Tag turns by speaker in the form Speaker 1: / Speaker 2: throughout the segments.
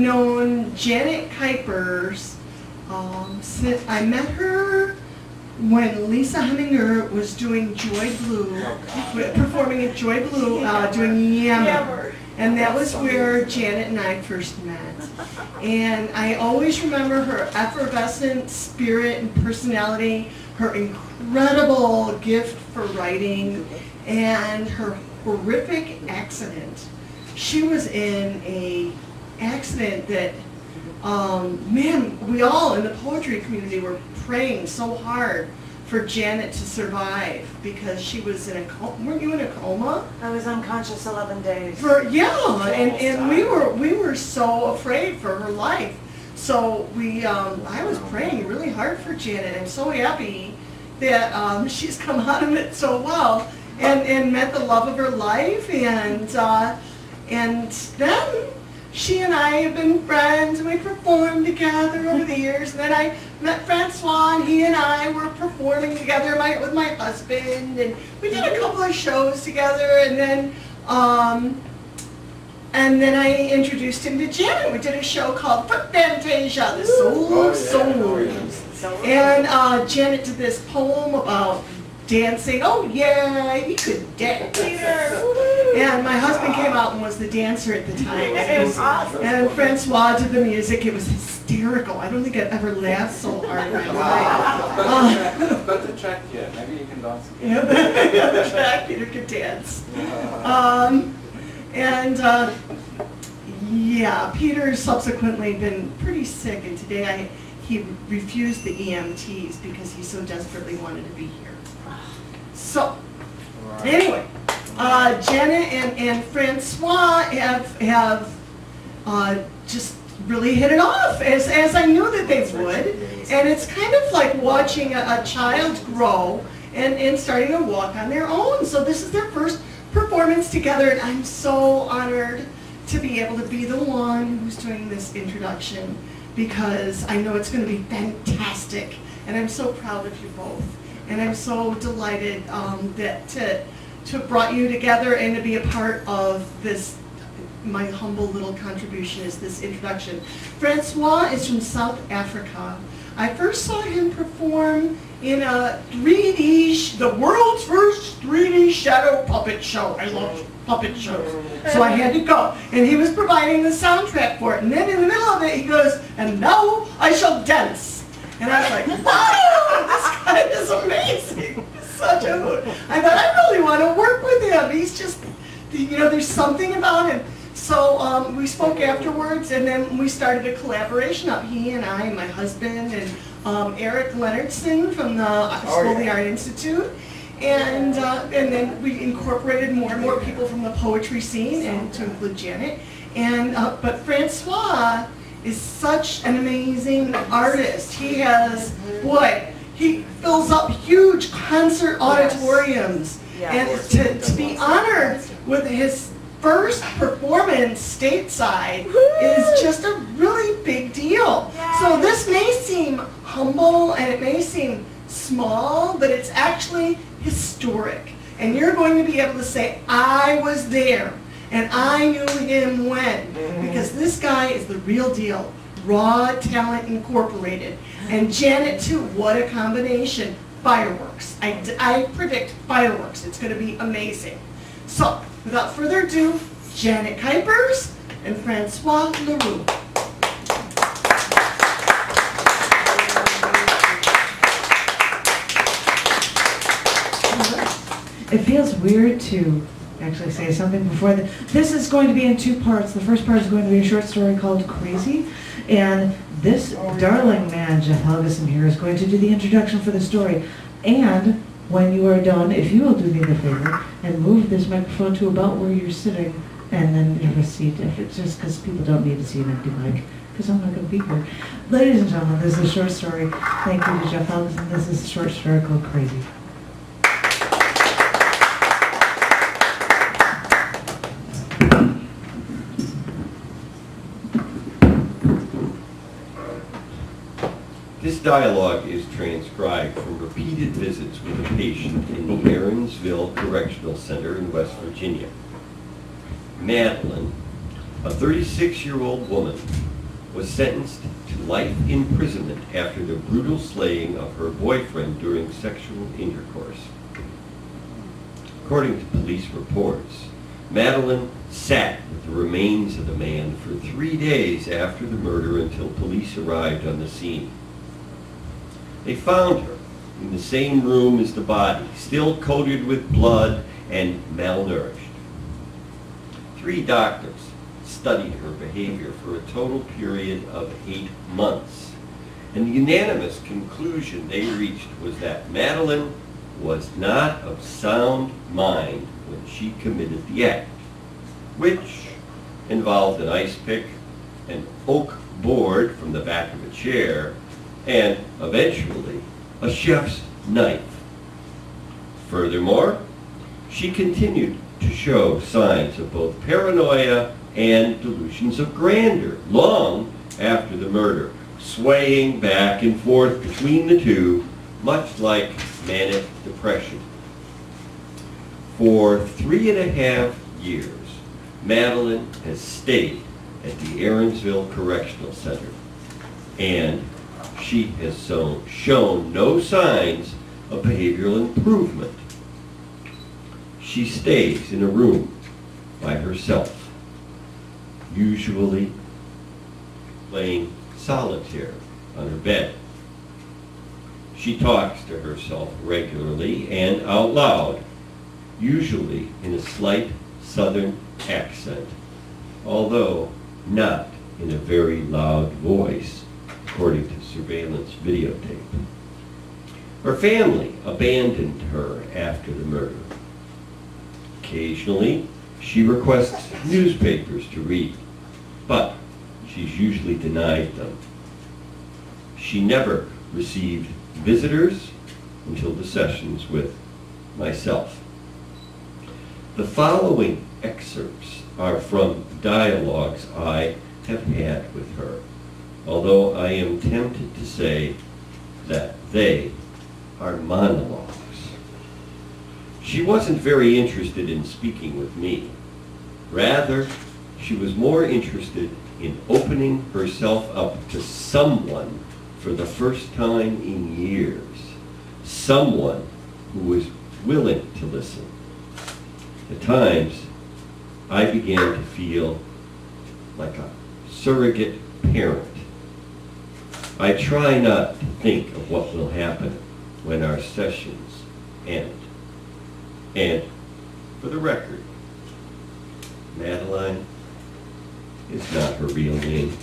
Speaker 1: known Janet Kuypers since I met her when Lisa Heminger was doing Joy Blue, performing at Joy Blue, doing Yammer. And that was where Janet and I first met. And I always remember her effervescent spirit and personality, her incredible gift for writing, and her horrific accident. She was in an accident that, man, we all in the poetry community were praying so hard for Janet to survive because she was in a coma. Weren't you in a coma?
Speaker 2: I was unconscious 11 days.
Speaker 1: And we were so afraid for her life. So I was praying really hard for Janet. I'm so happy that she's come out of it so well and met the love of her life. And then she and I have been friends, and we performed together over the years. And then I met Francois, and he and I were performing together with my husband, and we did a couple of shows together. And then I introduced him to Janet. We did a show called Foot Fantasia, the Soul of Souls. And Janet did this poem about dancing. Oh yeah, he could dance. And my husband came out and was the dancer at the time. And Francois did the music. It was hysterical. I don't think I've ever laughed so hard in my life.
Speaker 3: But the track, yeah, maybe you can dance.
Speaker 1: Yeah, the track, Peter could dance. Yeah, Peter's subsequently been pretty sick, and today he refused the EMTs because he so desperately wanted to be here. So, anyway, Janet and Francois have just really hit it off, as I knew that they would. And it's kind of like watching a child grow and starting to walk on their own. So this is their first performance together, and I'm so honored to be able to be the one who's doing this introduction, because I know it's going to be fantastic, and I'm so proud of you both. And I'm so delighted that to have brought you together and to be a part of this. My humble little contribution is this introduction. Francois is from South Africa. I first saw him perform in a 3D, the world's first 3D shadow puppet show. I love puppet shows, so I had to go. And he was providing the soundtrack for it. And then in the middle of it, he goes, "And now I shall dance." And I was like, wow, this guy is amazing. He's such a hoot. I thought, I really want to work with him. He's just, there's something about him. So we spoke afterwards, and then we started a collaboration up, he and I and my husband and Eric Leonardson from the School of the Art Institute. And then we incorporated more and more people from the poetry scene, and to include Janet. But Francois is such an amazing artist. He has, he fills up huge concert auditoriums. And to be honored with his first performance stateside is just a really big deal. So this may seem humble and it may seem small, but it's actually historic. And you're going to be able to say, I was there. And I knew him when, because this guy is the real deal, Raw Talent Incorporated. And Janet too, what a combination. Fireworks. I predict fireworks. It's going to be amazing. So, without further ado, Janet Kuypers and Francois Le Roux.
Speaker 2: It feels weird to actually say something before this is going to be in two parts. The first part is going to be a short story called Crazy, and this darling man, Jeff Helbeson here, is going to do the introduction for the story. And when you are done, if you will do me the favor and move this microphone to about where you're sitting, and then have a seat, if it's just because people don't need to see an empty mic, because I'm not going to be here. Ladies and gentlemen, this is a short story. Thank you to Jeff Helbeson. This is a short story called Crazy.
Speaker 4: This dialogue is transcribed from repeated visits with a patient in the Aaronsville Correctional Center in West Virginia. Madeline, A 36-year-old woman was sentenced to life imprisonment after the brutal slaying of her boyfriend during sexual intercourse. According to police reports, Madeline sat with the remains of the man for 3 days after the murder until police arrived on the scene. They found her in the same room as the body, still coated with blood and malnourished. 3 doctors studied her behavior for a total period of 8 months. And the unanimous conclusion they reached was that Madeline was not of sound mind when she committed the act, which involved an ice pick, an oak board from the back of a chair, and eventually a chef's knife. Furthermore, she continued to show signs of both paranoia and delusions of grandeur long after the murder, swaying back and forth between the two, much like manic depression. For 3.5 years, Madeline has stayed at the Aaronsville Correctional Center, and she has shown no signs of behavioral improvement. She stays in a room by herself, usually playing solitaire on her bed. She talks to herself regularly and out loud, usually in a slight southern accent, although not in a very loud voice, according to surveillance videotape. Her family abandoned her after the murder. Occasionally, she requests newspapers to read, but she's usually denied them. She never received visitors until the sessions with myself. The following excerpts are from dialogues I have had with her, although I am tempted to say that they are monologues. She wasn't very interested in speaking with me. Rather, she was more interested in opening herself up to someone for the first time in years, someone who was willing to listen. At times, I began to feel like a surrogate parent. I try not to think of what will happen when our sessions end. And for the record, Madeline is not her real name.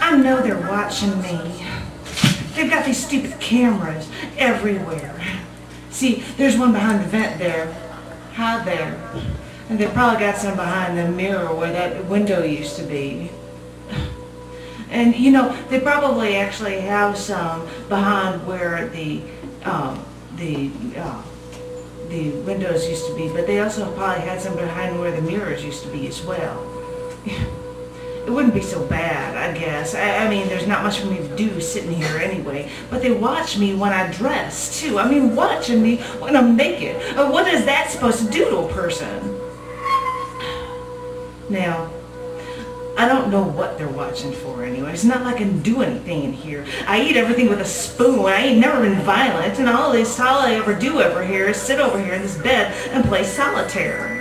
Speaker 2: I know they're watching me. They've got these stupid cameras everywhere. See, there's one behind the vent there. Hi there. And they probably got some behind the mirror where that window used to be. And you know, they probably actually have some behind where the windows used to be, but they also probably had some behind where the mirrors used to be as well. It wouldn't be so bad, I guess. I mean, there's not much for me to do sitting here anyway. But they watch me when I dress, too. I mean, watching me when I'm naked. What is that supposed to do to a person? Now, I don't know what they're watching for anyway. It's not like I can do anything in here. I eat everything with a spoon. I ain't never been violent. And all I ever do over here is sit over here in this bed and play solitaire.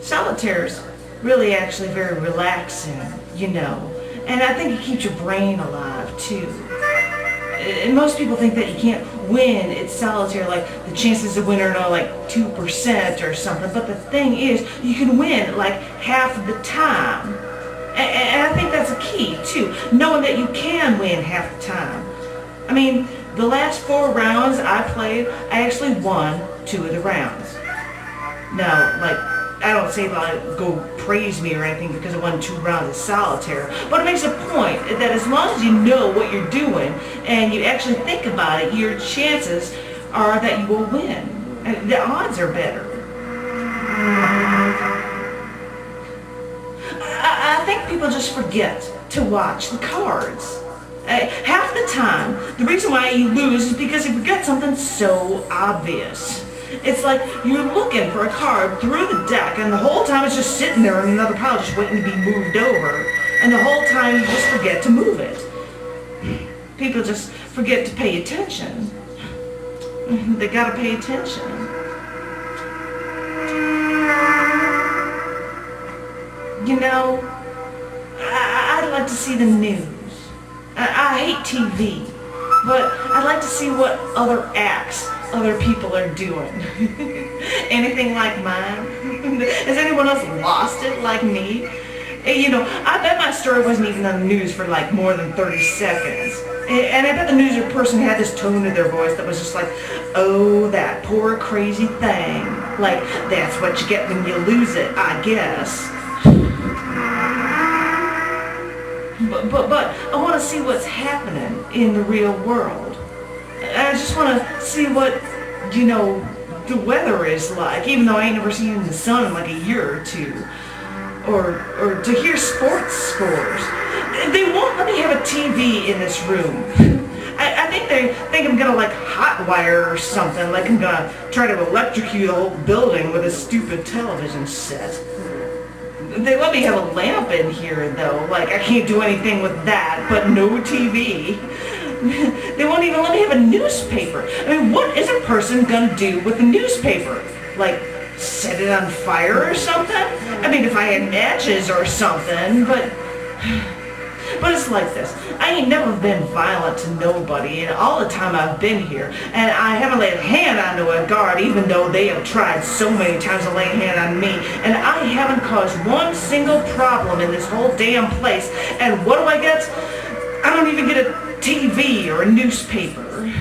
Speaker 2: Solitaire's really actually very relaxing, you know, and I think it keeps your brain alive too. And most people think that you can't win at solitaire, like the chances of winning are like 2% or something, but the thing is, you can win like half of the time. And I think that's a key too, knowing that you can win half the time. I mean, the last 4 rounds I played, I actually won 2 of the rounds. Now, like, I don't say like go praise me or anything because I won 2 rounds of solitaire, but it makes a point that as long as you know what you're doing and you actually think about it, your chances are that you will win. And the odds are better. people just forget to watch the cards. Half the time, the reason why you lose is because you forget something so obvious. It's like you're looking for a card through the deck, and the whole time it's just sitting there in another pile just waiting to be moved over. And the whole time you just forget to move it. People just forget to pay attention. They gotta pay attention. You know, I'd like to see the news. I hate TV, but I'd like to see what other acts other people are doing. Anything like mine? Has anyone else lost it like me? You know, I bet my story wasn't even on the news for like more than 30 seconds. And I bet the news person had this tone in their voice that was just like, oh, that poor crazy thing. Like, that's what you get when you lose it, I guess. But I want to see what's happening in the real world. I just want to see what, you know, the weather is like, even though I ain't never seen the sun in like a year or two. Or to hear sports scores. They won't let me have a TV in this room. I think they think I'm gonna like hotwire or something, like I'm gonna try to electrocute the whole building with a stupid television set. They let me have a lamp in here though, like I can't do anything with that, but no TV. They won't even let me have a newspaper. I mean, what is a person gonna do with a newspaper? Like, set it on fire or something? I mean, if I had matches or something, but it's like this. I ain't never been violent to nobody in all the time I've been here, and I haven't laid a hand onto a guard even though they have tried so many times to lay a hand on me, and I haven't caused one single problem in this whole damn place, and what do I get? I don't even get a TV or a newspaper.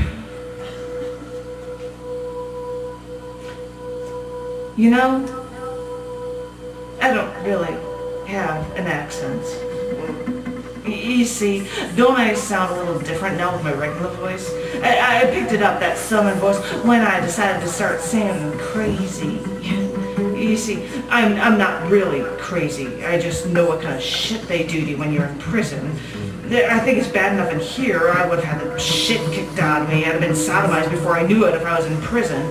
Speaker 2: You know, I don't really have an accent. You see, don't I sound a little different now with my regular voice? I picked it up, that southern voice, when I decided to start singing crazy. You see, I'm not really crazy. I just know what kind of shit they do to you when you're in prison. I think it's bad enough in here. I would have had the shit kicked out of me. I'd have been sodomized before I knew it if I was in prison.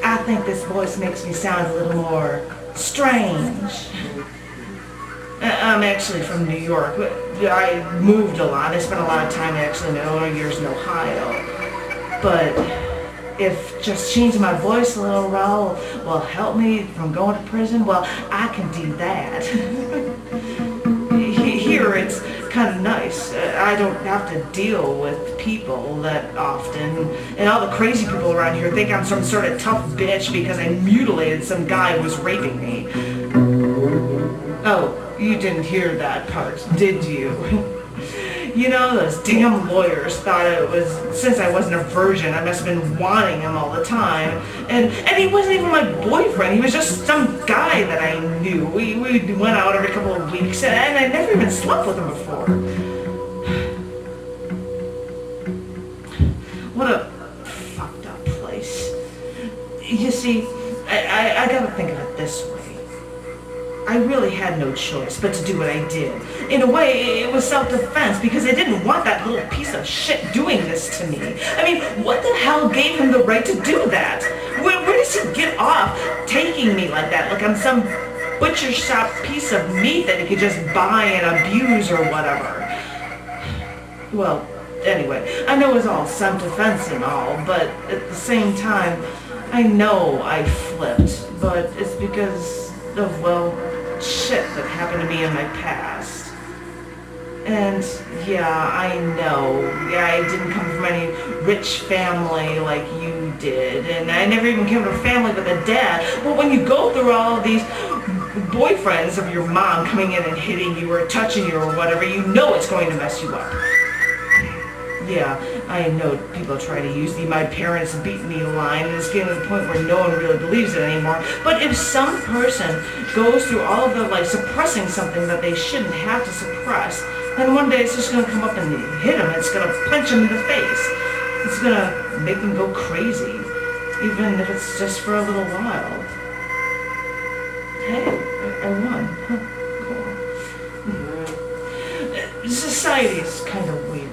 Speaker 2: I think this voice makes me sound a little more strange. I'm actually from New York. I moved a lot. I spent a lot of time actually in my early years in Ohio. But if just changing my voice a little will help me from going to prison, well, I can do that. Here it's kind of nice. I don't have to deal with people that often, and all the crazy people around here think I'm some sort of tough bitch because I mutilated some guy who was raping me. Oh, you didn't hear that part, did you? You know, those damn lawyers thought it was, since I wasn't a virgin, I must have been wanting him all the time. And he wasn't even my boyfriend, he was just some guy that I knew. We went out every couple of weeks, and I never even slept with him before. What a fucked up place. You see, I gotta think of it this way. I really had no choice but to do what I did. In a way, it was self-defense because I didn't want that little piece of shit doing this to me. I mean, what the hell gave him the right to do that? Where does he get off taking me like that? Like I'm some butcher shop piece of meat that he could just buy and abuse or whatever. Well, anyway, I know it was all self-defense and all, but at the same time, I know I flipped, but it's because of, well, shit that happened to me in my past. And yeah, I know, yeah, I didn't come from any rich family like you did, and I never even came from a family with a dad. But when you go through all of these boyfriends of your mom coming in and hitting you or touching you or whatever, you know it's going to mess you up. Yeah, I know people try to use the "my parents beat me" line, and it's getting to the point where no one really believes it anymore. But if some person goes through all of their life suppressing something that they shouldn't have to suppress, then one day it's just going to come up and hit them. It's going to punch them in the face. It's going to make them go crazy, even if it's just for a little while. Hey, I won. Huh, cool. society's kind of weird.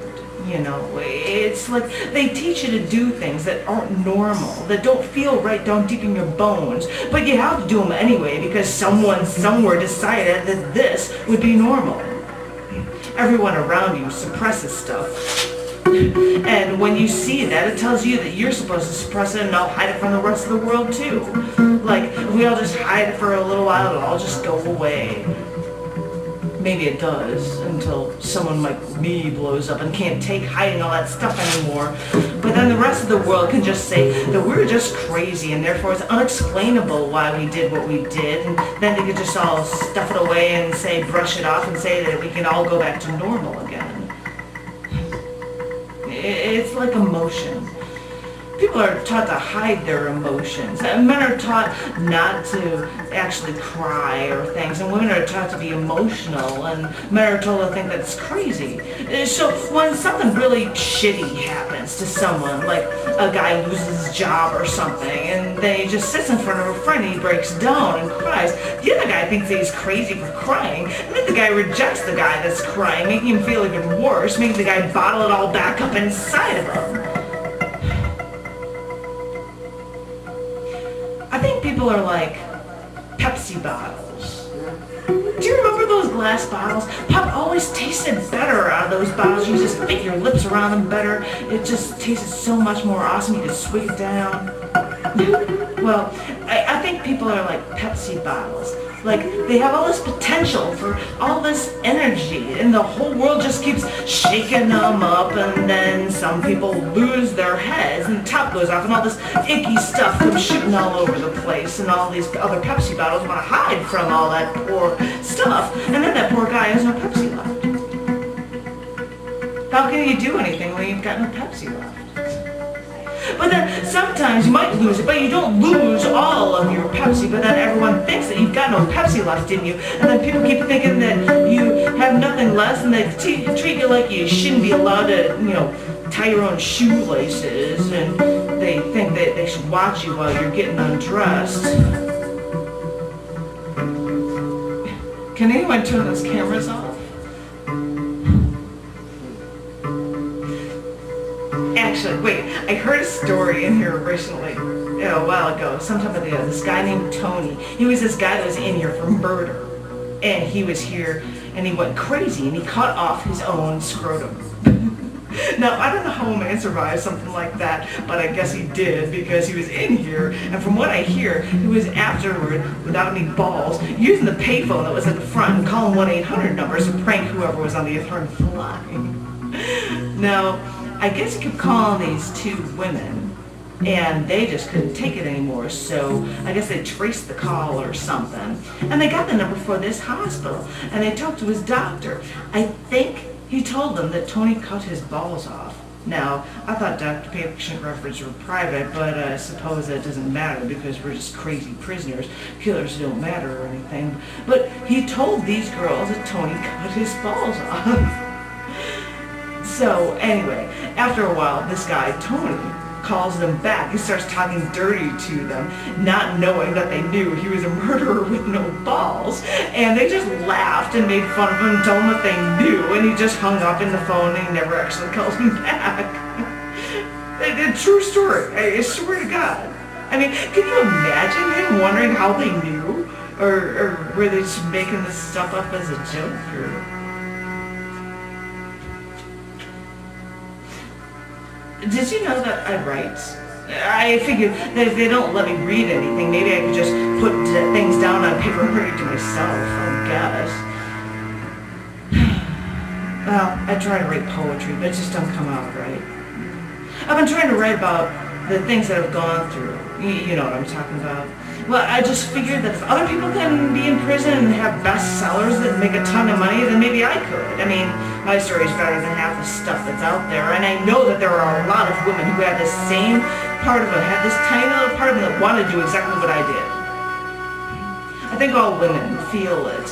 Speaker 2: You know, it's like they teach you to do things that aren't normal, that don't feel right down deep in your bones, but you have to do them anyway because someone somewhere decided that this would be normal. Everyone around you suppresses stuff. And when you see that, it tells you that you're supposed to suppress it and not hide it from the rest of the world too. Like, if we all just hide it for a little while, it'll all just go away. Maybe it does, until someone like me blows up and can't take hiding all that stuff anymore. But then the rest of the world can just say that we're just crazy and therefore it's unexplainable why we did what we did. And then they could just all stuff it away and say, brush it off and say that we can all go back to normal again. It's like emotion. People are taught to hide their emotions. Men are taught not to actually cry or things, and women are taught to be emotional, and men are told to think that's crazy. So when something really shitty happens to someone, like a guy loses his job or something, and then he just sits in front of a friend and he breaks down and cries, the other guy thinks that he's crazy for crying, and then the guy rejects the guy that's crying, making him feel even worse, making the guy bottle it all back up inside of him. I think people are like Pepsi bottles. Do you remember those glass bottles? Pop always tasted better out of those bottles. You just fit your lips around them better. It just tasted so much more awesome. You could swig it down. Well, I think people are like Pepsi bottles. Like, they have all this potential for all this energy, and the whole world just keeps shaking them up, and then some people lose their heads, and the top goes off, and all this icky stuff comes shooting all over the place, and all these other Pepsi bottles want to hide from all that poor stuff, and then that poor guy has no Pepsi left. How can you do anything when you've got no Pepsi left? But then sometimes you might lose it, but you don't lose all of your Pepsi, but then everyone thinks that you've got no Pepsi left in you, and then people keep thinking that you have nothing left, and they treat you like you shouldn't be allowed to, you know, tie your own shoelaces, and they think that they should watch you while you're getting undressed. Can anyone turn those cameras off? Actually, wait, I heard a story in here recently, a while ago, sometime ago, this guy named Tony. He was this guy that was in here for murder. And he was here, and he went crazy, and he cut off his own scrotum. Now, I don't know how a man survives something like that, but I guess he did, because he was in here, and from what I hear, he was afterward, without any balls, using the payphone that was at the front and calling 1-800 numbers to prank whoever was on the other line. Now, I guess he kept calling these two women, and they just couldn't take it anymore, so I guess they traced the call or something. And they got the number for this hospital, and they talked to his doctor. I think he told them that Tony cut his balls off. Now, I thought doctor-patient records were private, but I suppose that doesn't matter because we're just crazy prisoners. Killers don't matter or anything. But he told these girls that Tony cut his balls off. So, anyway, after a while, this guy, Tony, calls them back and starts talking dirty to them, not knowing that they knew he was a murderer with no balls. And they just laughed and made fun of him and told him that they knew, and he just hung up in the phone and he never actually called them back. A true story, I swear to God. I mean, can you imagine him wondering how they knew? Or were they just making this stuff up as a joke? Or... Did you know that I write? I figured that if they don't let me read anything, maybe I could just put things down on paper and read it to myself, I guess. Well, I try to write poetry, but it just don't come out right. I've been trying to write about the things that I've gone through. You know what I'm talking about. Well, I just figured that if other people can be in prison and have bestsellers that make a ton of money, then maybe I could. I mean, my story is better than half the stuff that's out there, and I know that there are a lot of women who have this same part of them, have this tiny little part of them that want to do exactly what I did. I think all women feel it,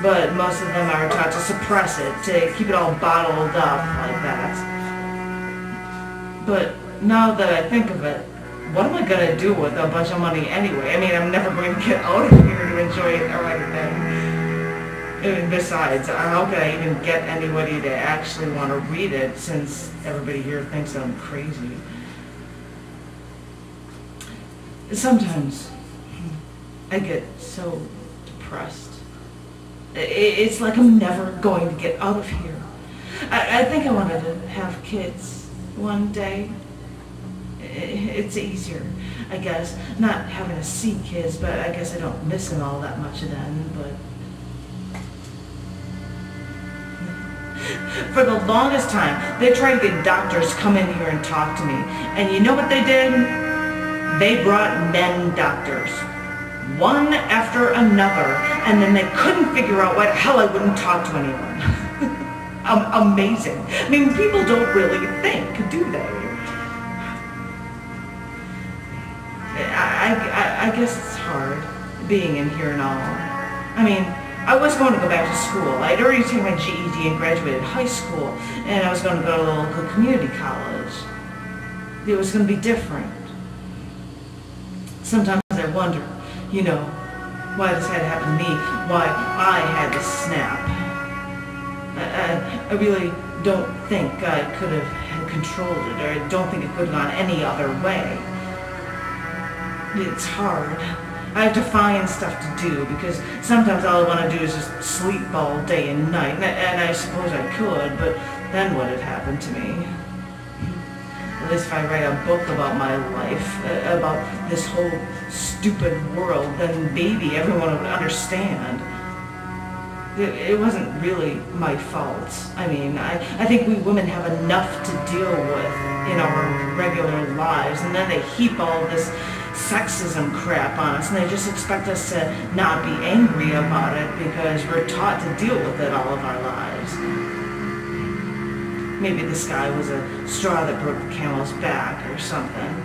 Speaker 2: but most of them are taught to suppress it, to keep it all bottled up like that. But now that I think of it, what am I going to do with a bunch of money anyway? I mean, I'm never going to get out of here to enjoy it or anything. And besides, how could I even get anybody to actually want to read it since everybody here thinks I'm crazy? Sometimes I get so depressed. It's like I'm never going to get out of here. I think I wanted to have kids one day. It's easier, I guess, not having to see kids, but I guess I don't miss them all that much then, but... For the longest time, they tried to get doctors to come in here and talk to me. And you know what they did? They brought men doctors. One after another. And then they couldn't figure out why the hell I wouldn't talk to anyone. Amazing. I mean, people don't really think, do they? I guess it's hard, being in here and all. I mean, I was going to go back to school. I'd already taken my GED and graduated high school, and I was going to go to a local community college. It was going to be different. Sometimes I wonder, you know, why this had to happen to me, why I had to snap. I really don't think I could have controlled it, or I don't think it could have gone any other way. It's hard. I have to find stuff to do because sometimes all I want to do is just sleep all day and night, and I suppose I could, but then what had happened to me? At least if I write a book about my life, about this whole stupid world, then maybe everyone would understand. It wasn't really my fault. I mean, I think we women have enough to deal with in our regular lives, and then they heap all this sexism crap on us, and they just expect us to not be angry about it because we're taught to deal with it all of our lives. Maybe this guy was a straw that broke the camel's back or something.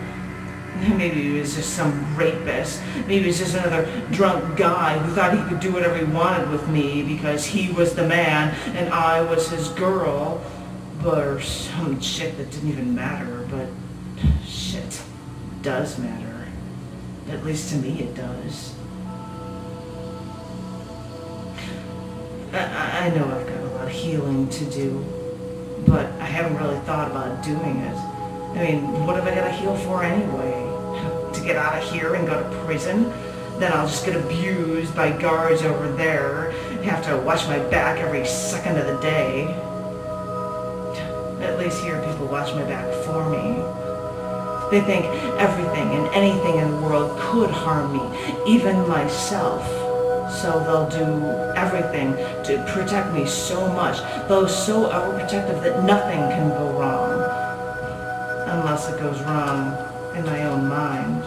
Speaker 2: Maybe he was just some rapist. Maybe he was just another drunk guy who thought he could do whatever he wanted with me because he was the man and I was his girl. Or some shit that didn't even matter, but shit does matter. At least to me it does. I know I've got a lot of healing to do, but I haven't really thought about doing it. I mean, what have I got to heal for anyway? To get out of here and go to prison? Then I'll just get abused by guards over there and have to watch my back every second of the day. At least here people watch my back for me. They think everything and anything in the world could harm me, even myself. So they'll do everything to protect me so much, though so overprotective that nothing can go wrong. Unless it goes wrong in my own mind.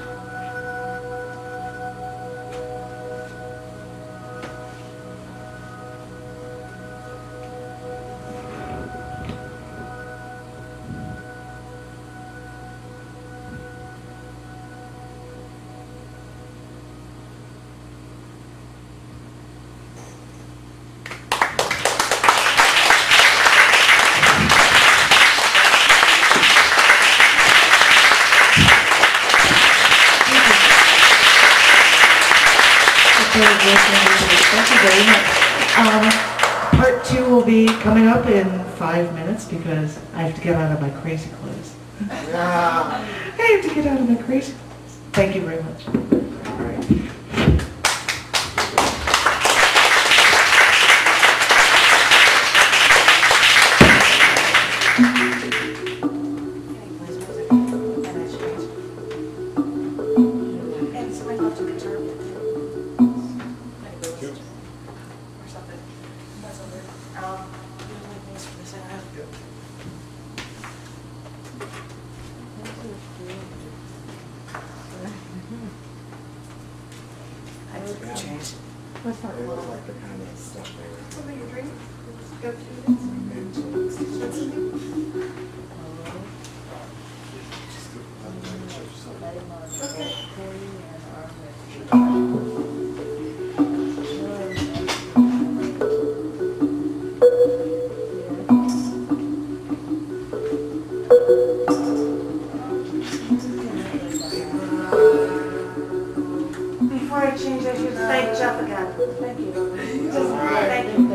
Speaker 2: Thank you very much. Part 2 will be coming up in 5 minutes because I have to get out of my crazy clothes. I have to get out of my crazy clothes. Thank you very much. All right. Before I change, I should thank Jeff again. Thank you. Thank you.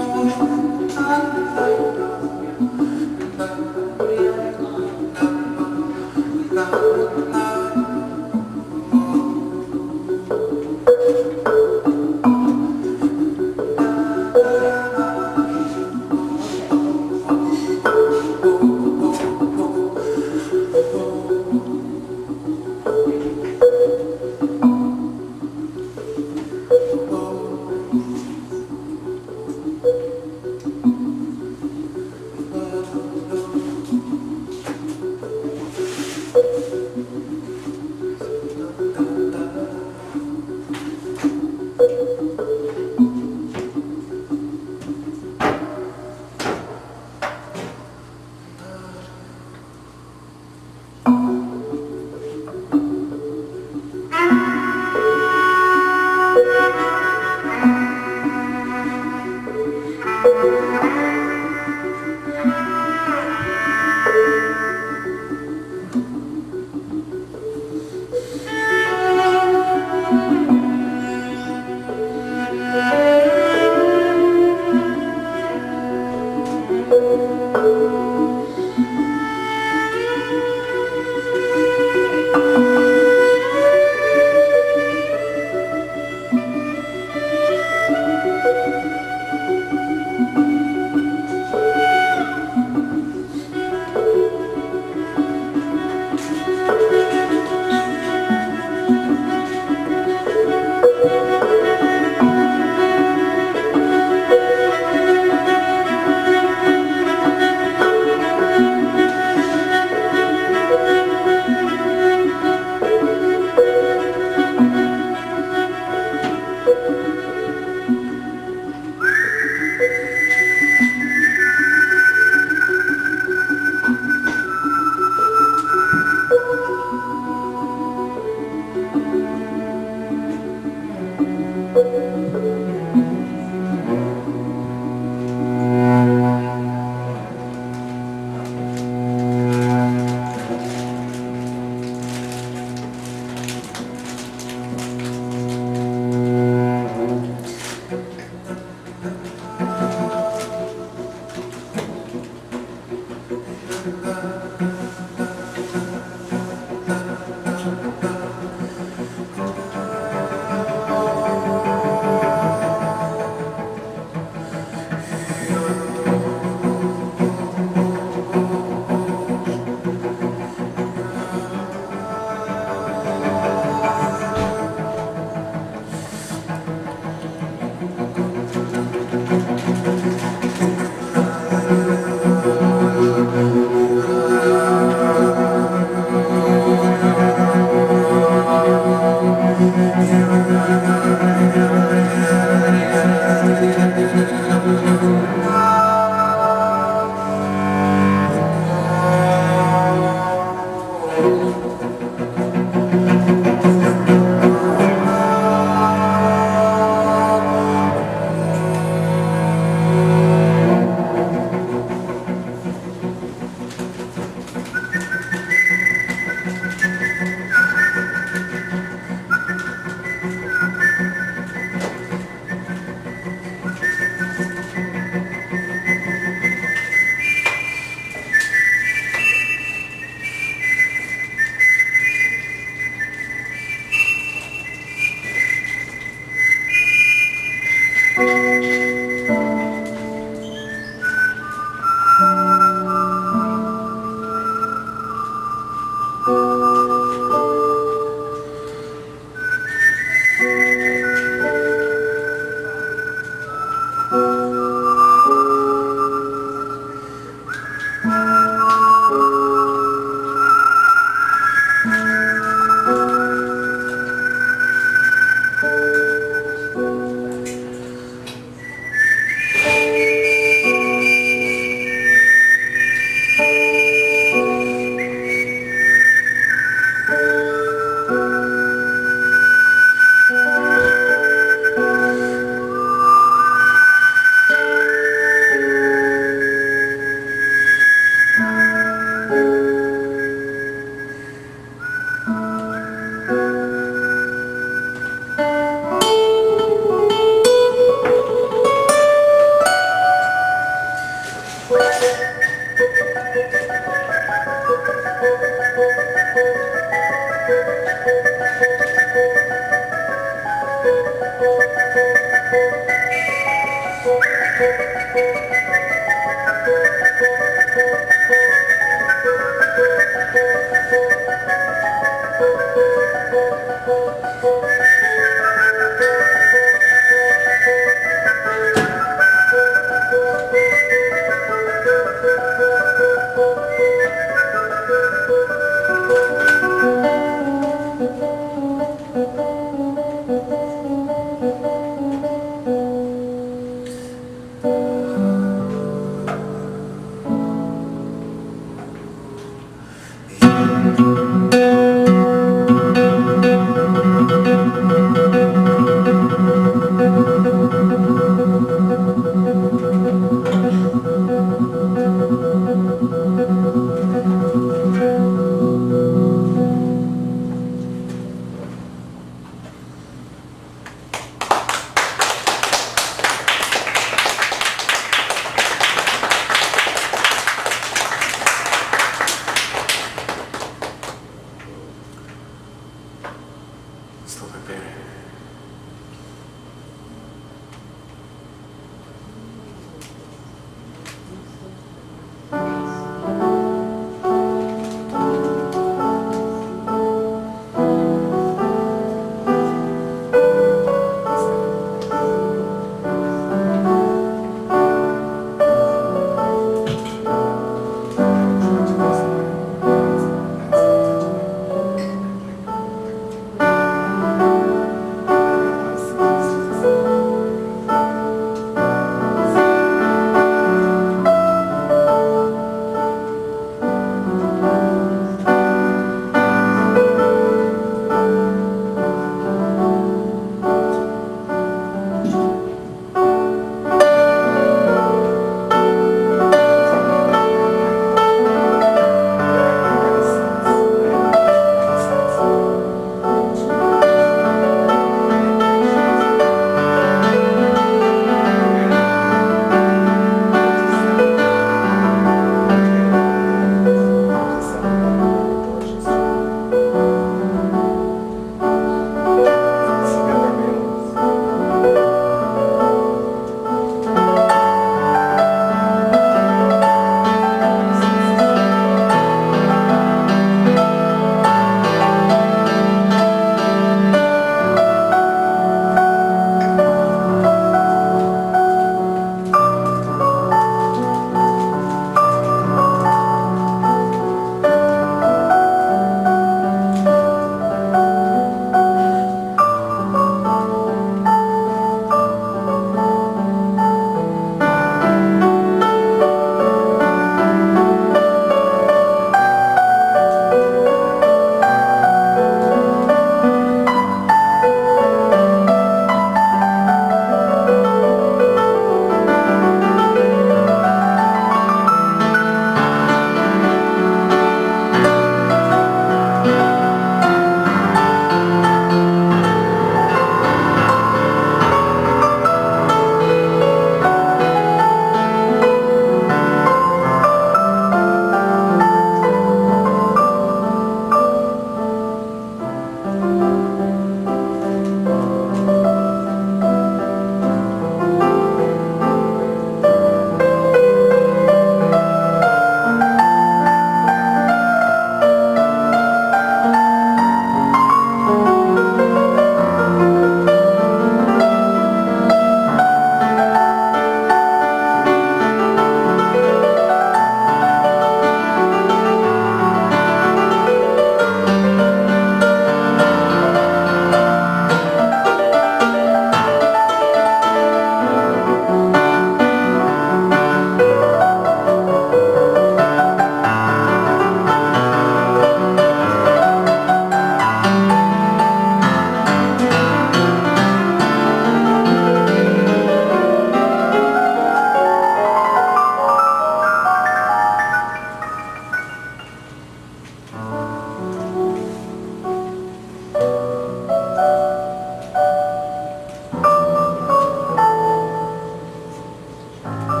Speaker 5: I'm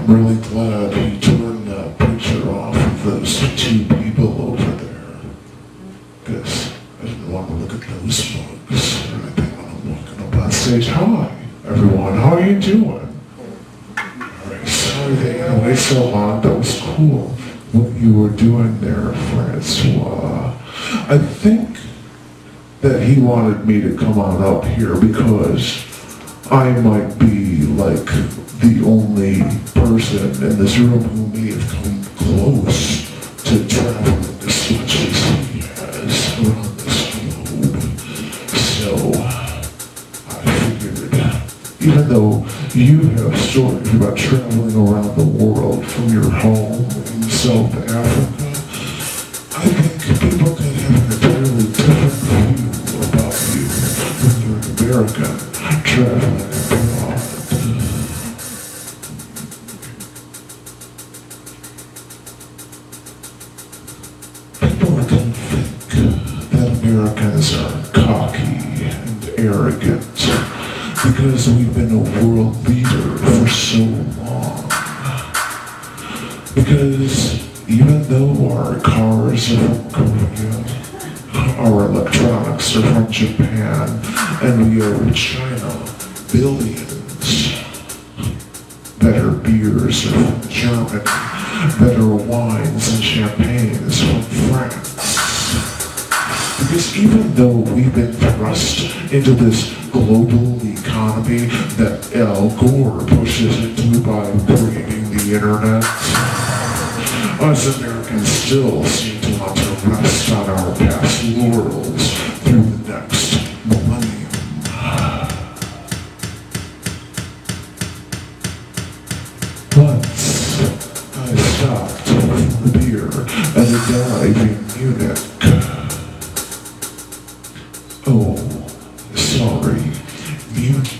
Speaker 5: really glad he turned that picture off of those two people over there. Because I didn't want to look at those mugs or anything when I'm walking up on stage. Hi, everyone. How are you doing? Alright, sorry that you waited so long. That was cool what you were doing there, Francois. I think that he wanted me to come on up here because I might be like the only person in this room who may have come close to traveling as much as he has around this globe. So I figured, even though you have stories about traveling around the world from your home in South Africa, I think people can have an entirely different view about you when you're an American traveling abroad. People can think that Americans are cocky and arrogant because we've been a world leader for so long. Because even though our cars are from Korea, our electronics are from Japan, and we owe China billions. Better beers are from Germany, better wines and champagnes from France. Because even though we've been thrust into this global economy that Al Gore pushes into by creating the internet, us Americans still seem to want to rest on our past laurels through the next millennium. Once, I stopped for a beer at a dive in Munich. Oh, sorry, Munich.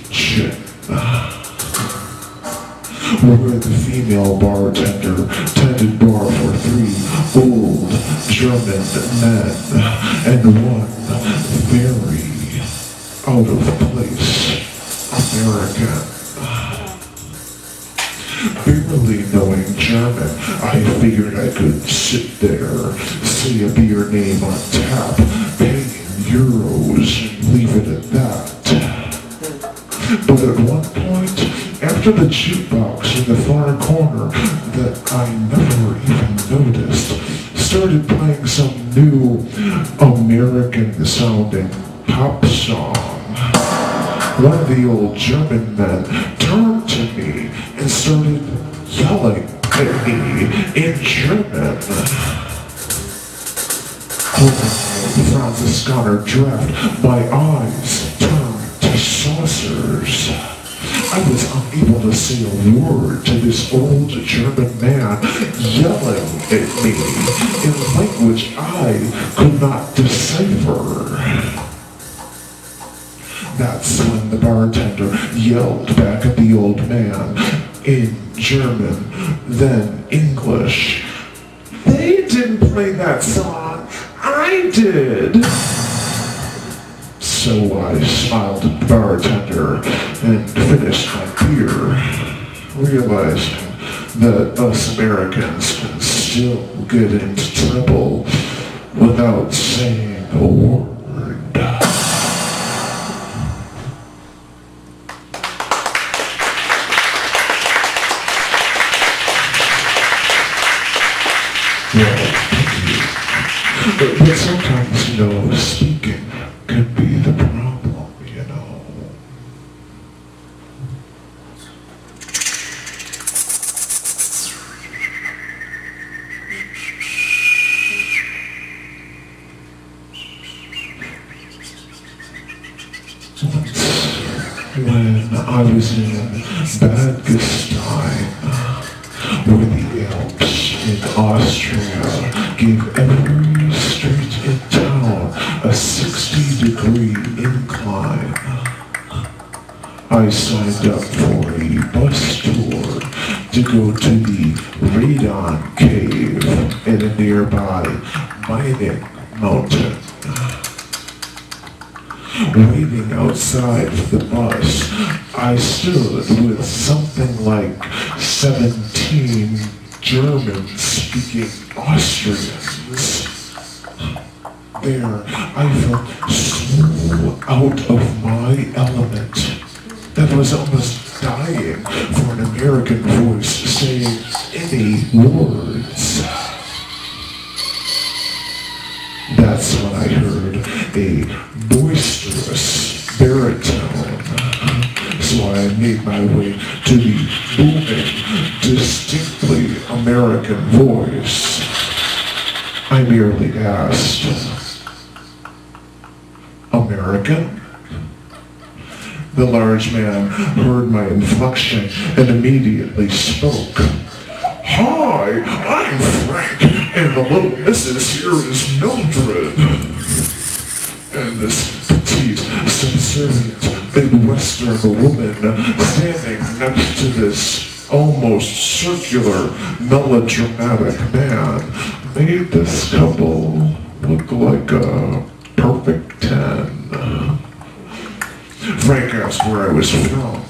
Speaker 5: Where the female bartender tended bar for 3 old German men and one very out of place American. Barely knowing German, I figured I could sit there, say a beer name on tap, pay in euros, and leave it at that. But at one point, after the jukebox in the far corner that I never even noticed started playing some new American-sounding pop song, one of the old German men turned to me and started yelling at me in German. Holding my Franziskaner draft, my eyes turned to saucers. I was unable to say a word to this old German man yelling at me in language I could not decipher. That's when the bartender yelled back at the old man in German, then English. They didn't play that song, I did. So I smiled at the bartender and finished my beer, realizing that us Americans can still get into trouble without saying a word. Well, but sometimes, speaking can be the problem, When I was in Bad Gastein, where the Alps in Austria gave every street in town a 60-degree incline, I signed up for a bus tour to go to the Radon Cave in a nearby mining mountain. Waiting outside for the bus, I stood with something like 17 German-speaking Austrians. There, I felt so out of my element that I was almost dying for an American voice saying any words. That's when I heard a boisterous baritone, so I made my way to the booming, distinctly American voice. I merely asked, "American?" The large man heard my inflection and immediately spoke. "Hi, I'm Frank, and the little missus here is Mildred." And this petite, subservient Midwestern woman standing next to this almost circular, melodramatic man made this couple look like a perfect 10. Frank asked where I was from,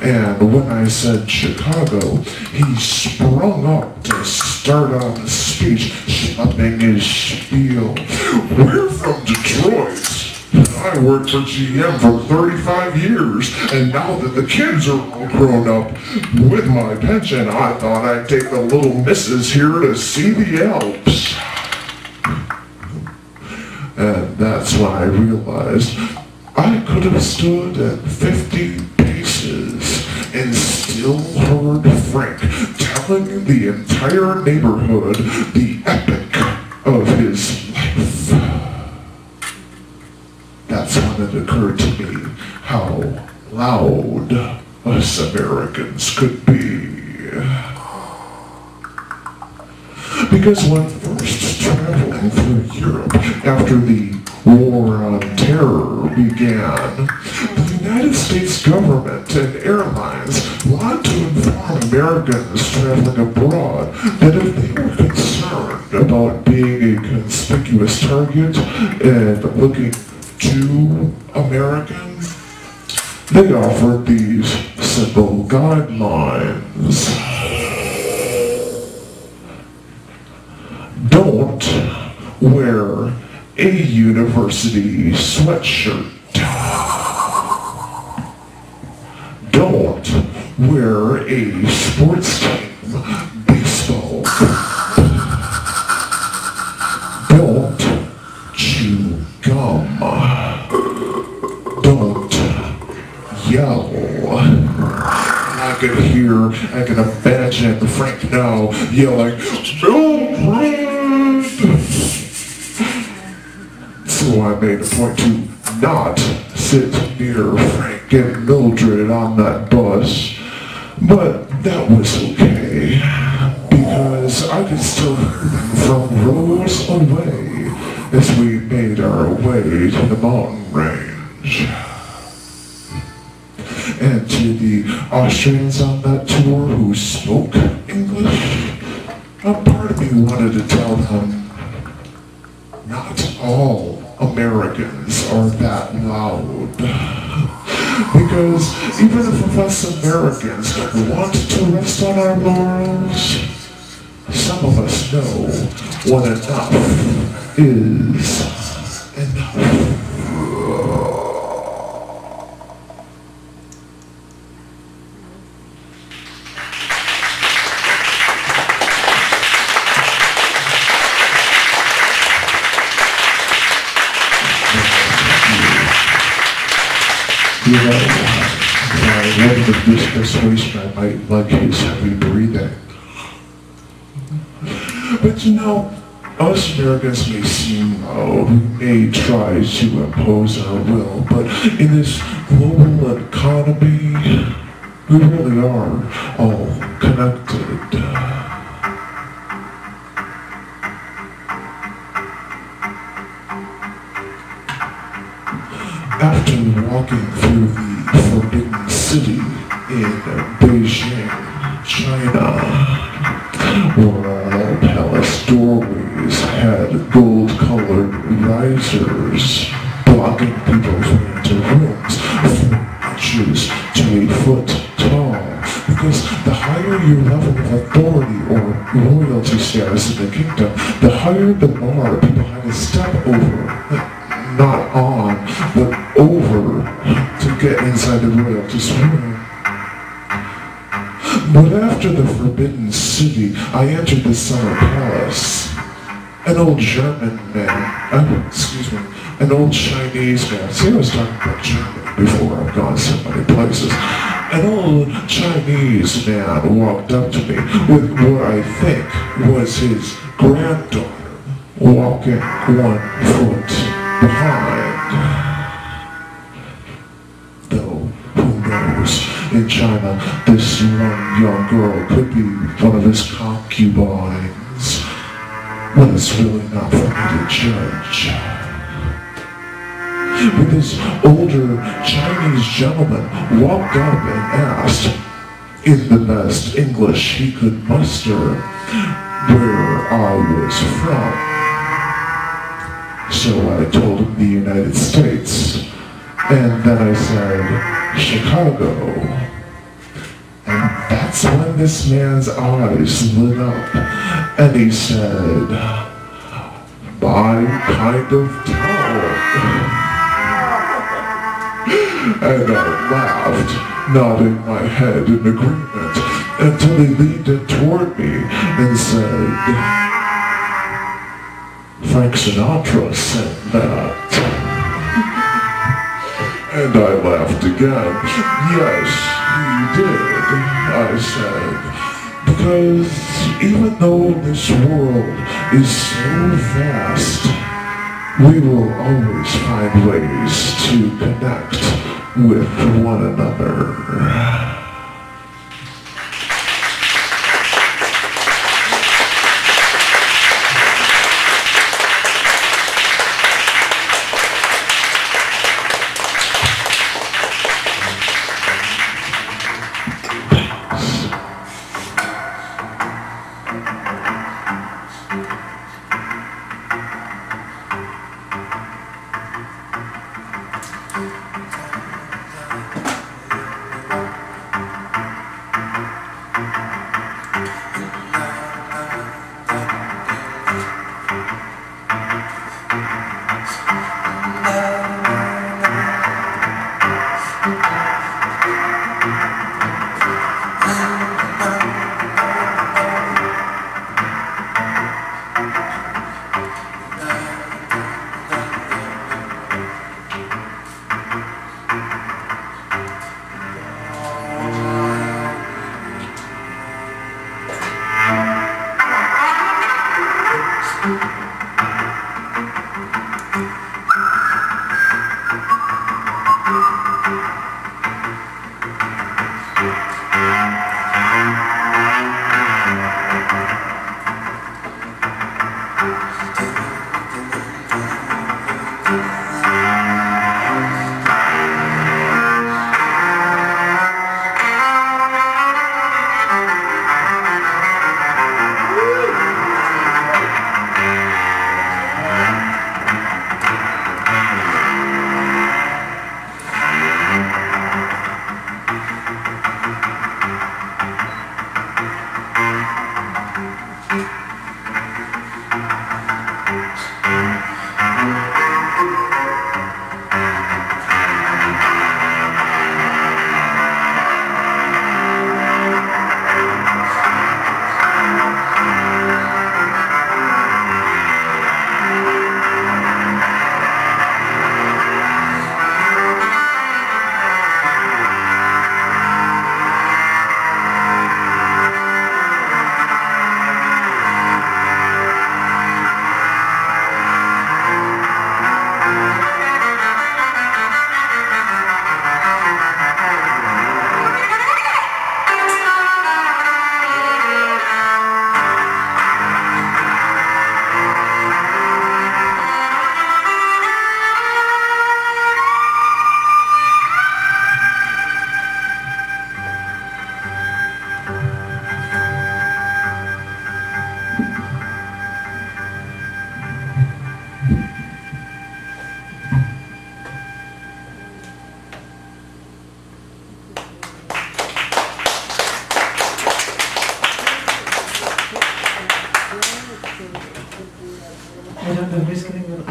Speaker 5: and when I said Chicago, he sprung up to start on his speech, slapping his spiel. "We're from Detroit. I worked for GM for 35 years, and now that the kids are all grown up, with my pension, I thought I'd take the little missus here to see the Alps." And that's when I realized I could have stood at 50 paces and still heard Frank telling the entire neighborhood the epic of his life. That's when it occurred to me how loud us Americans could be. Because when first traveling through Europe after the War on Terror began, the United States government and airlines wanted to inform Americans traveling abroad that if they were concerned about being a conspicuous target and looking too American, they offered these simple guidelines. Don't wear a university sweatshirt. Don't wear a sports team baseball. Don't chew gum. Don't I could hear, I can imagine Frank now yelling, Mildred! So I made a point to not sit near Frank and Mildred on that bus. But that was okay, because I could still hear them from rows away as we made our way to the mountain range. And to the Austrians on that tour who spoke English, a part of me wanted to tell them, not all Americans are that loud. Because even if us Americans want to rest on our laurels, some of us know when enough is enough. You know, one of this persuasion I might like his heavy breathing. But you know, us Americans may seem loud, we may try to impose our will, but in this global economy, we really are all connected. After walking through the Forbidden City in Beijing, China, where all palace doorways had gold-colored risers blocking people's way into rooms 4 inches to 8 foot tall, because the higher your level of authority or royalty status in the kingdom, the higher the bar people had to step over. Not on, but over to get inside the royalty's room. But after the Forbidden City, I entered the Summer Palace. An old German man, an old Chinese man. See, I was talking about Germany before. I've gone so many places. An old Chinese man walked up to me with what I think was his granddaughter, walking 1 foot behind. Though, who knows, in China, this one young girl could be one of his concubines. But it's really not for me to judge. But this older Chinese gentleman walked up and asked, in the best English he could muster, where I was from. So I told him the United States, and then I said, Chicago. And that's when this man's eyes lit up, and he said, my kind of town. And I laughed, nodding my head in agreement, until he leaned in toward me and said, Frank Sinatra said that. And I laughed again. Yes, he did, I said. Because even though this world is so vast, we will always find ways to connect with one another.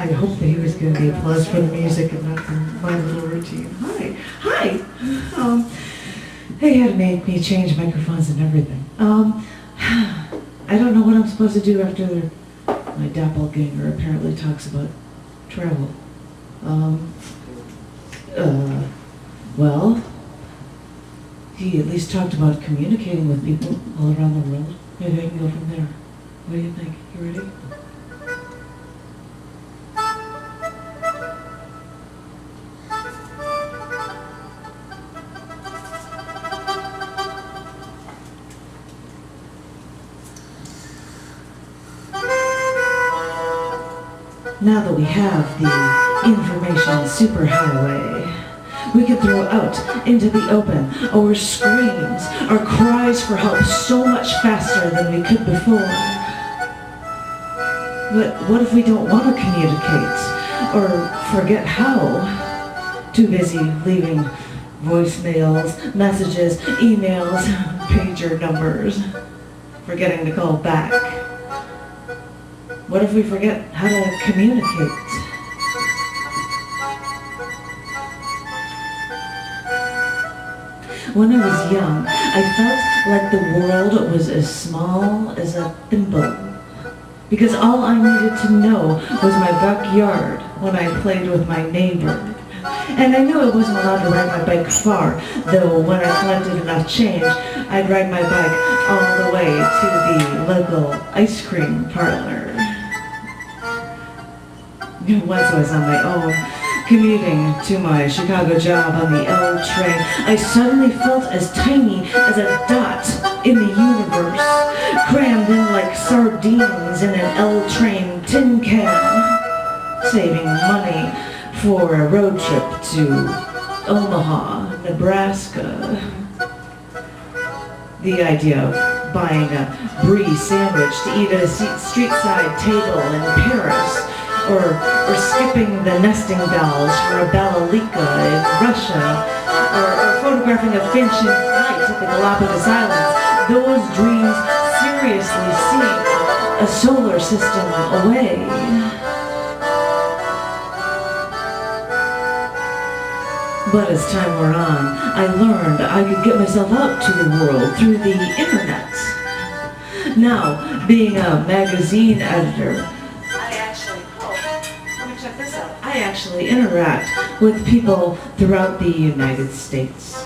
Speaker 2: I hope that he was getting the applause for the music and not for my little routine. Hi. They had to make me change microphones and everything. I don't know what I'm supposed to do after my doppelganger apparently talks about travel. Well, he at least talked about communicating with people all around the world. Maybe I can go from there. What do you think? You ready? Now that we have the information superhighway, we can throw out into the open our screams, our cries for help so much faster than we could before. But what if we don't want to communicate or forget how? Too busy leaving voicemails, messages, emails, pager numbers, forgetting to call back. What if we forget how to communicate? When I was young, I felt like the world was as small as a thimble, because all I needed to know was my backyard when I played with my neighbor. And I knew I wasn't allowed to ride my bike far, though when I collected enough change, I'd ride my bike all the way to the local ice cream parlor. Once I was on my own, commuting to my Chicago job on the L train, I suddenly felt as tiny as a dot in the universe, crammed in like sardines in an L train tin can, saving money for a road trip to Omaha, Nebraska. The idea of buying a brie sandwich to eat at a street-side table in Paris, or skipping the nesting dolls for a Balalika in Russia, or photographing a finch in flight at the Galapagos Islands, those dreams seriously seem a solar system away. But as time wore on, I learned I could get myself out to the world through the internet. Now, being a magazine editor, I actually interact with people throughout the United States.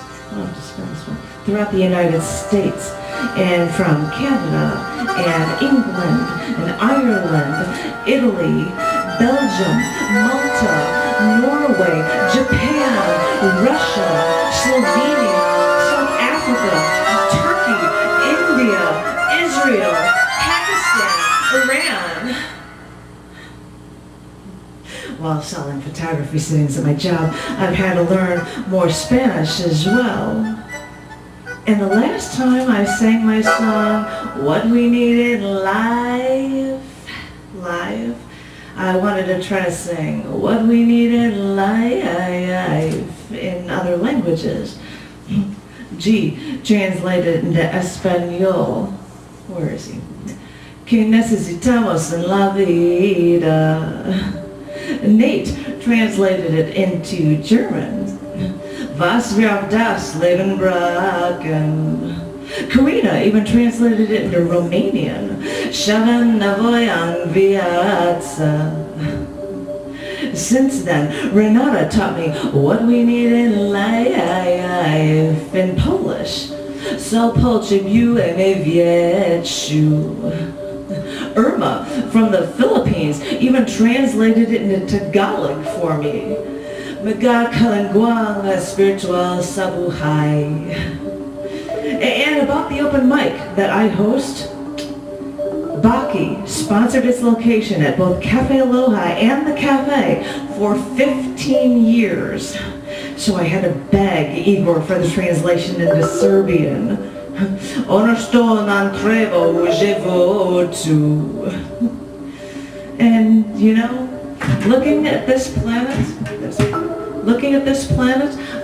Speaker 2: Throughout the United States, and from Canada, and England, and Ireland, Italy, Belgium, Malta, Norway, Japan, Russia, Slovenia, South Africa, Turkey, India, Israel, Pakistan, Iran. While selling photography sittings at my job, I've had to learn more Spanish as well. And the last time I sang my song, What We Needed live, I wanted to try to sing What We Needed live in other languages. G, translated into Espanol. Where is he? Que necesitamos en la vida. Nate translated it into German. Was wird das Leben brachen? Karina even translated it into Romanian. Shavan navoyan viața. Since then, Renata taught me what we need in life in Polish. So potrzebuję wieczu. Irma from the Philippines even translated it into Tagalog for me. Magkakalangwang spiritual sabuhay. And about the open mic that I host, Baki sponsored its location at both Cafe Aloha and the Cafe for 15 years. So I had to beg Igor for the translation into Serbian. Ono što nam treba u životu. And, you know, looking at this planet,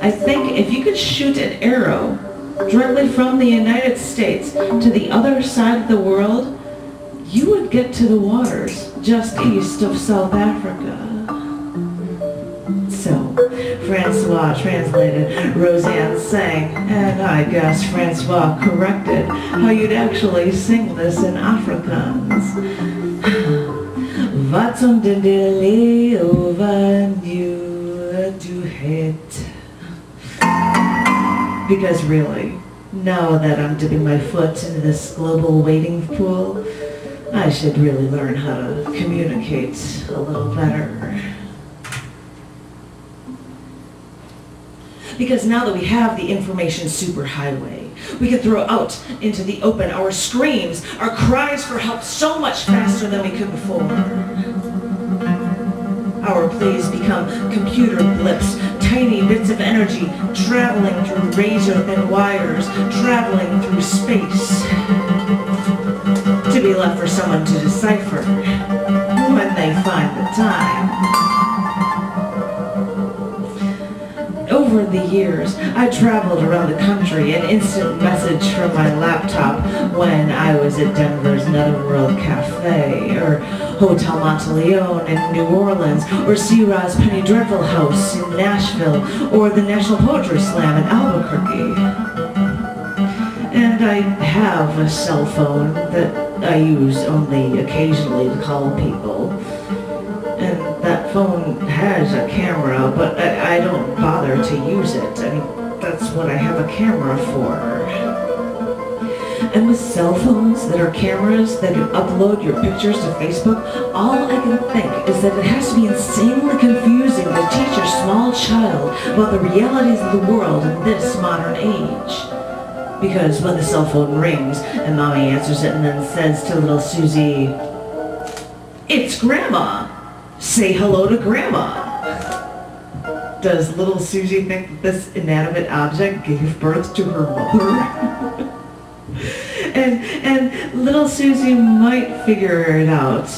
Speaker 2: I think if you could shoot an arrow directly from the United States to the other side of the world, you would get to the waters just east of South Africa. So, Francois translated, Roseanne sang, and I guess Francois corrected how you'd actually sing this in Afrikaans. Wat onder de leeuw van you do het. Because really, now that I'm dipping my foot into this global wading pool, I should really learn how to communicate a little better. Because now that we have the information superhighway, we can throw out into the open our screams, our cries for help so much faster than we could before. Our plays become computer blips, tiny bits of energy traveling through razor-thin wires, traveling through space, to be left for someone to decipher when they find the time. Over the years, I traveled around the country, an instant message from my laptop when I was at Denver's Netherworld Cafe, or Hotel Monteleone in New Orleans, or C-Ro's Penny Dreadful House in Nashville, or the National Poetry Slam in Albuquerque. And I have a cell phone that I use only occasionally to call people. And that phone has a camera, but I don't bother to use it. I mean, that's what I have a camera for. And with cell phones that are cameras that can upload your pictures to Facebook, all I can think is that it has to be insanely confusing to teach a small child about the realities of the world in this modern age. Because when the cell phone rings and Mommy answers it and then says to little Susie, "It's Grandma. Say hello to Grandma." Does little Susie think that this inanimate object gave birth to her mother? and little Susie might figure it out.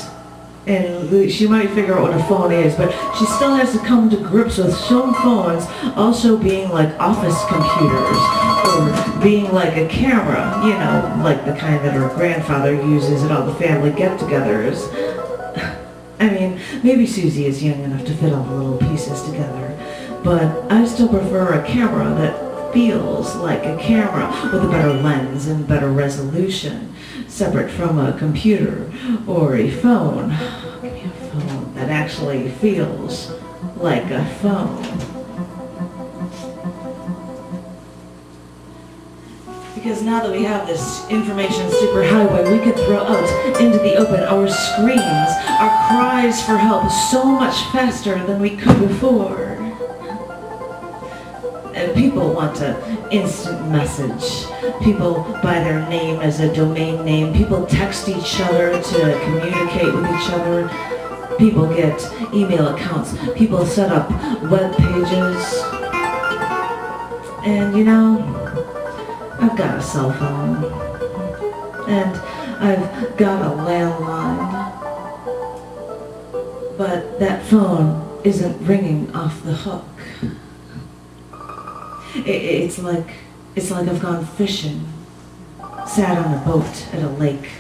Speaker 2: And she might figure out what a phone is, but she still has to come to grips with some phones also being like office computers, or being like a camera, you know, like the kind that her grandfather uses at all the family get-togethers. I mean, maybe Susie is young enough to fit all the little pieces together, but I still prefer a camera that feels like a camera with a better lens and better resolution, separate from a computer or a phone. Give me a phone that actually feels like a phone. Because now that we have this information superhighway, we can throw out into the open our screams, our cries for help so much faster than we could before. And people want to instant message. People buy their name as a domain name. People text each other to communicate with each other. People get email accounts. People set up web pages. And you know, I've got a cell phone, and I've got a landline, but that phone isn't ringing off the hook. It's like I've gone fishing, sat on a boat at a lake,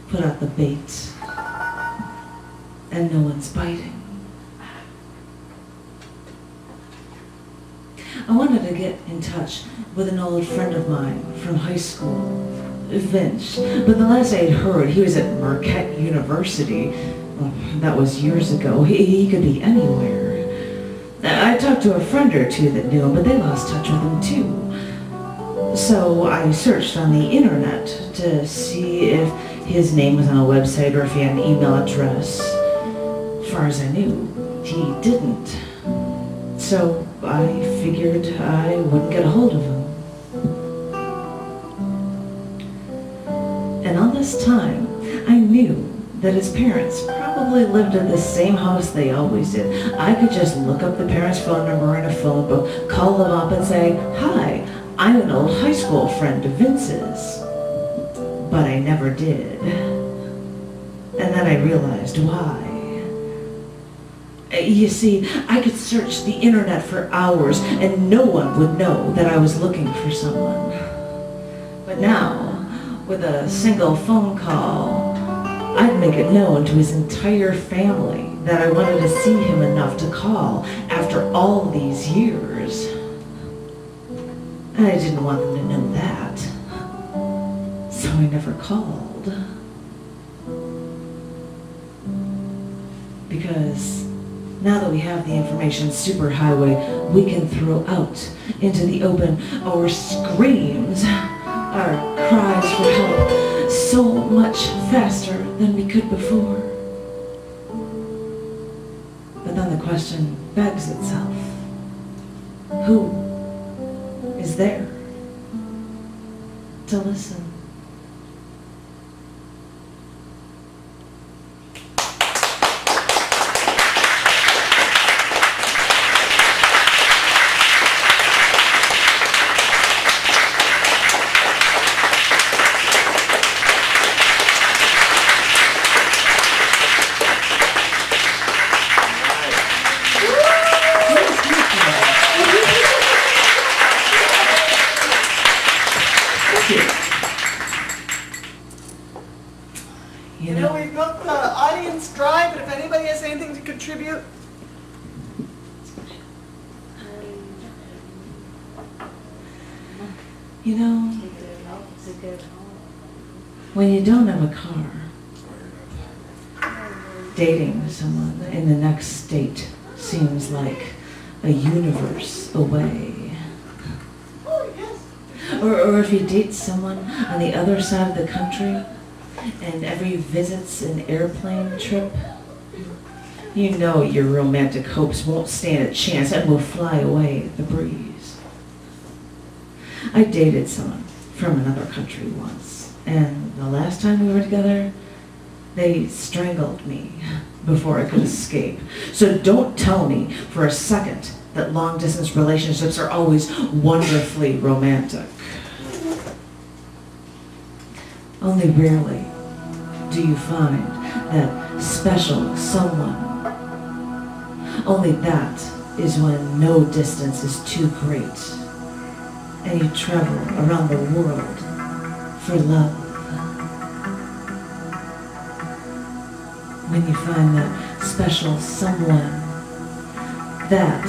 Speaker 2: put out the bait, and no one's biting. I wanted to get in touch with an old friend of mine from high school, Vince, but the last I had heard, he was at Marquette University. Well, that was years ago. He could be anywhere. I talked to a friend or two that knew him, but they lost touch with him too. So I searched on the internet to see if his name was on a website or if he had an email address. As far as I knew, he didn't. So I figured I wouldn't get a hold of him. And all this time, I knew that his parents probably lived in the same house they always did. I could just look up the parents' phone number in a phone book, call them up and say, "Hi, I'm an old high school friend of Vince's." But I never did. And then I realized why. You see, I could search the internet for hours and no one would know that I was looking for someone. But now, with a single phone call, I'd make it known to his entire family that I wanted to see him enough to call after all these years. I didn't want them to know that, so I never called. Because now that we have the information superhighway, we can throw out into the open our screams, our cries for help, so much faster than we could before. But then the question begs itself, who is there to listen?
Speaker 1: You know, we've got the audience dry, but if anybody has anything to contribute.
Speaker 2: You know, when you don't have a car, dating someone in the next state seems like a universe away.
Speaker 1: Oh, yes.
Speaker 2: Or if you date someone on the other side of the country, and every visit's an airplane trip, you know your romantic hopes won't stand a chance and will fly away at the breeze. I dated someone from another country once, and the last time we were together, they strangled me before I could escape. So don't tell me for a second that long-distance relationships are always wonderfully romantic. Only rarely do you find that special someone. Only that is when no distance is too great and you travel around the world for love. When you find that special someone, that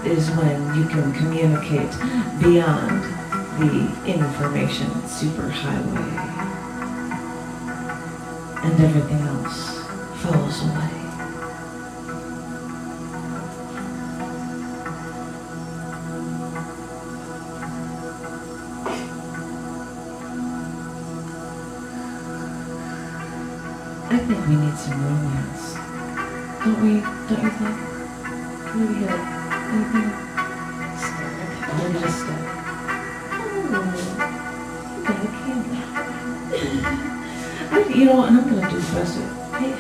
Speaker 2: is when you can communicate beyond the information superhighway. And everything else falls away. I think we need some romance. Don't we? Don't you think? Can we get anything? Maybe just step. Oh, got a candle. You know, and I'm going to do the rest of it. Hey,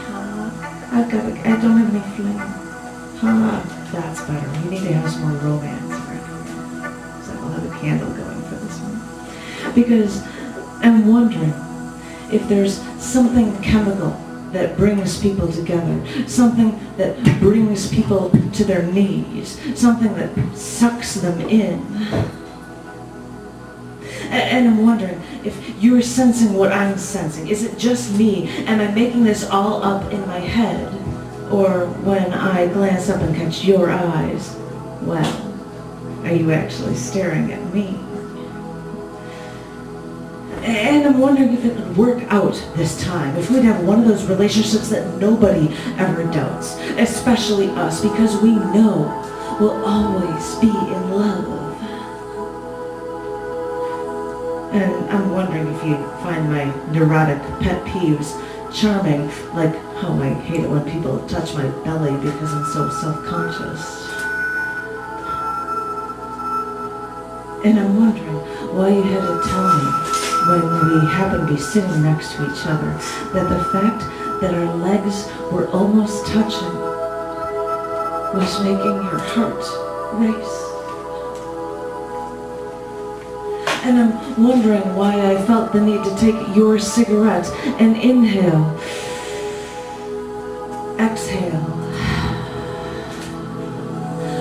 Speaker 2: I don't have any flame. That's better. You need to have some more romance right here. So I'll have a candle going for this one. Because I'm wondering if there's something chemical that brings people together, something that brings people to their knees, something that sucks them in. And I'm wondering if you're sensing what I'm sensing. Is it just me? Am I making this all up in my head? Or when I glance up and catch your eyes, well, are you actually staring at me? And I'm wondering if it would work out this time, if we'd have one of those relationships that nobody ever doubts, especially us, because we know we'll always be in love. And I'm wondering if you find my neurotic pet peeves charming, like how I hate it when people touch my belly because I'm so self-conscious. And I'm wondering why you had to tell me when we happened to be sitting next to each other that the fact that our legs were almost touching was making your heart race. And I'm wondering why I felt the need to take your cigarette and inhale, exhale,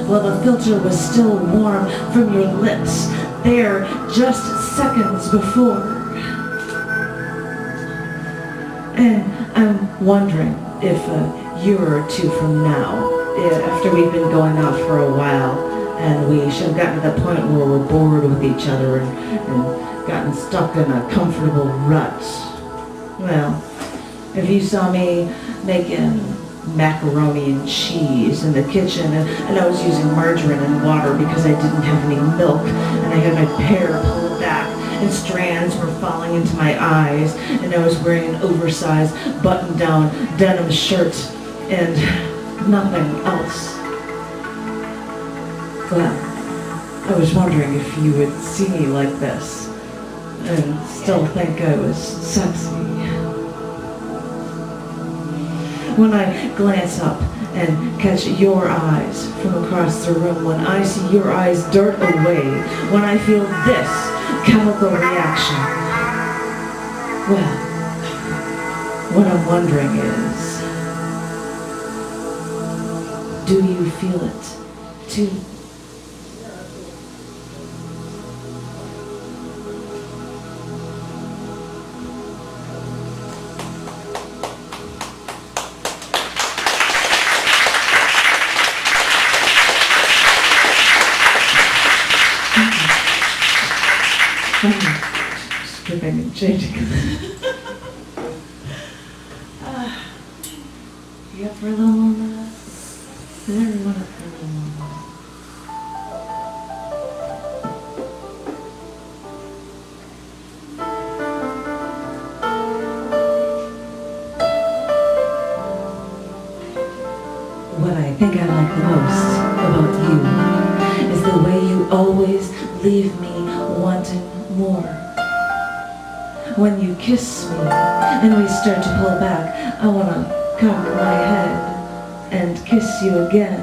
Speaker 2: while the filter was still warm from your lips there just seconds before. And I'm wondering if a year or two from now, after we've been going out for a while, and we should have gotten to the point where we're bored with each other and gotten stuck in a comfortable rut. Well, if you saw me making macaroni and cheese in the kitchen, and I was using margarine and water because I didn't have any milk, and I had my hair pulled back, and strands were falling into my eyes, and I was wearing an oversized button-down denim shirt, and nothing else. Well, I was wondering if you would see me like this, and still think I was sexy. When I glance up and catch your eyes from across the room, when I see your eyes dart away, when I feel this chemical reaction, well, what I'm wondering is, do you feel it too? Skipping and changing. You up for a little more of that? Is everyone up for a little more? What I think I like the most about you is the way you always leave me wanting more. When you kiss me and we start to pull back, I want to cock my head and kiss you again.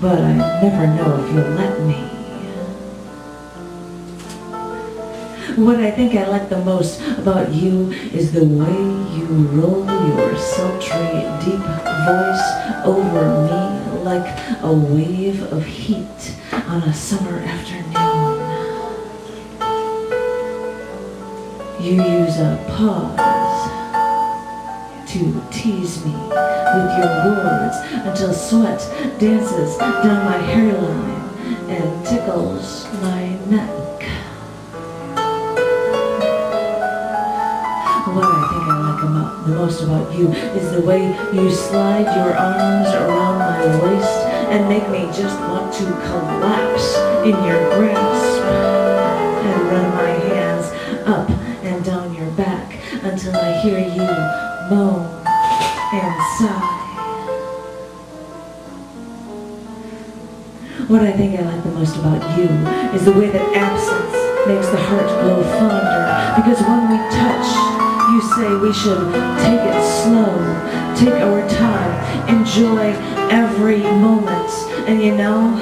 Speaker 2: But I never know if you'll let me. What I think I like the most about you is the way you roll your sultry, deep voice over me like a wave of heat on a summer afternoon. You use a pause to tease me with your words until sweat dances down my hairline and tickles my neck. What I think I like the most about you is the way you slide your arms around my waist and make me just want to collapse in your grasp and run my hands up and down your back until I hear you moan and sigh. What I think I like the most about you is the way that absence makes the heart grow fonder, because when we touch, you say we should take it slow, take our time, enjoy every moment, and you know,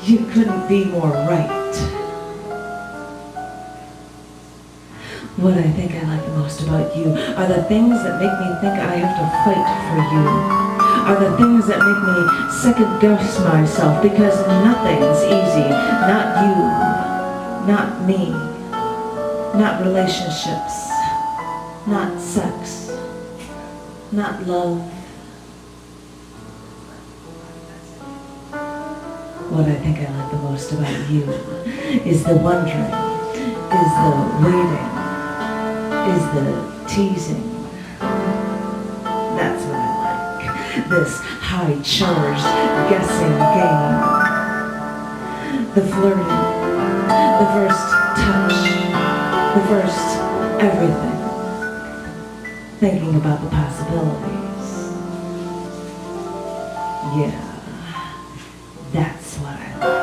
Speaker 2: you couldn't be more right. What I think I like the most about you are the things that make me think I have to fight for you, are the things that make me second-guess myself, because nothing's easy, not you, not me, not relationships, not sex, not love. What I think I like the most about you is the wondering, is the waiting, is the teasing. That's what I like. This high-charged guessing game. The flirting, the first touch, the first everything. Thinking about the possibilities. Yeah, that's what I like.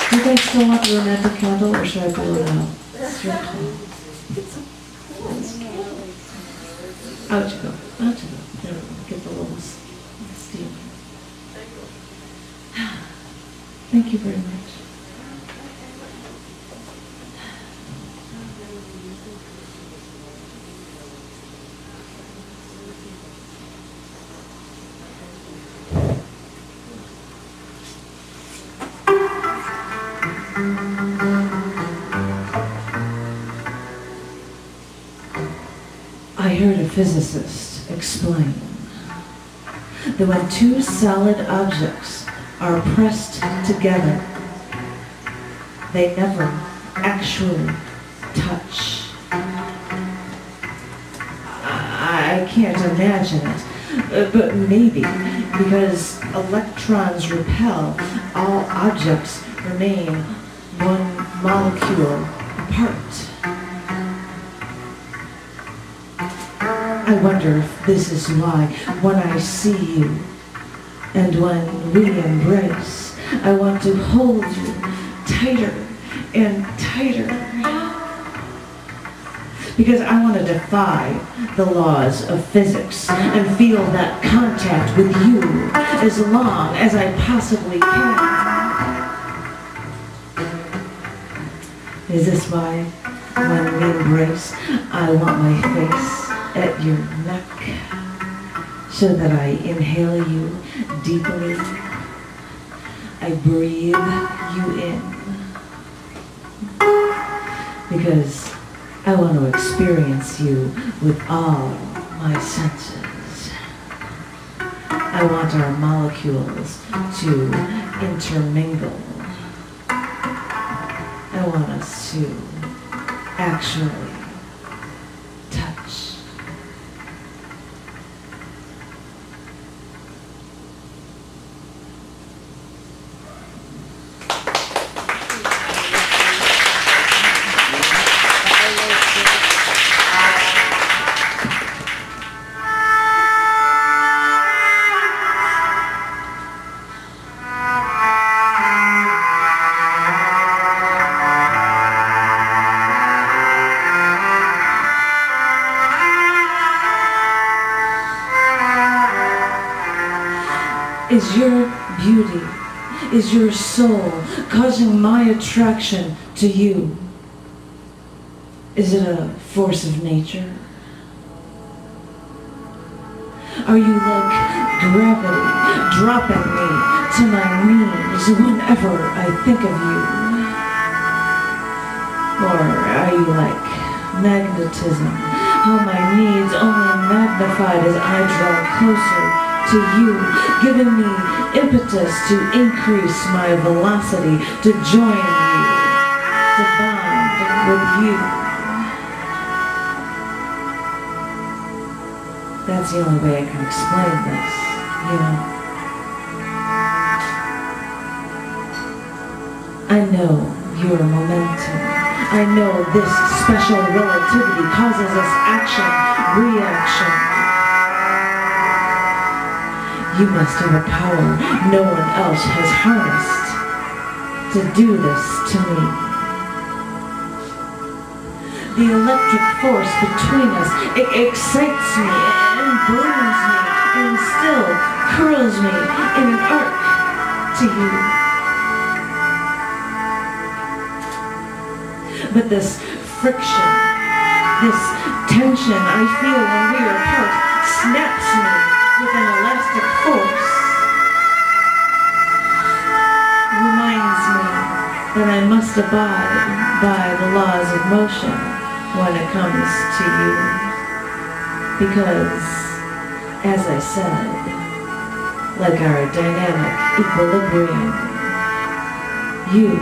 Speaker 2: Do you guys still want the romantic candle, or should I blow it out? It's your call. Out you go. Out you go. There we go. Get the little steam. Thank you very much. I heard a physicist explain that when two solid objects are pressed together, they never actually touch. I can't imagine it, but maybe because electrons repel, all objects remain one molecule apart. I wonder if this is why when I see you and when we embrace, I want to hold you tighter and tighter. Because I want to defy the laws of physics and feel that contact with you as long as I possibly can. Is this why when we embrace, I want my face at your neck so that I inhale you deeply, I breathe you in, because I want to experience you with all my senses. I want our molecules to intermingle. I want us to actually touch. Is your beauty, is your soul causing my attraction to you? Is it a force of nature? Are you like gravity, dropping me to my knees whenever I think of you? Or are you like magnetism, how my needs only magnified as I draw closer to you, giving me impetus to increase my velocity, to join you, to bond with you? That's the only way I can explain this, you know. I know your momentum. I know this special relativity causes us action, reaction. You must have a power no one else has harnessed to do this to me. The electric force between us, it excites me and burns me and still curls me in an arc to you. But this friction, this tension I feel when we are apart snaps me with an elastic force, reminds me that I must abide by the laws of motion when it comes to you. Because, as I said, like our dynamic equilibrium, you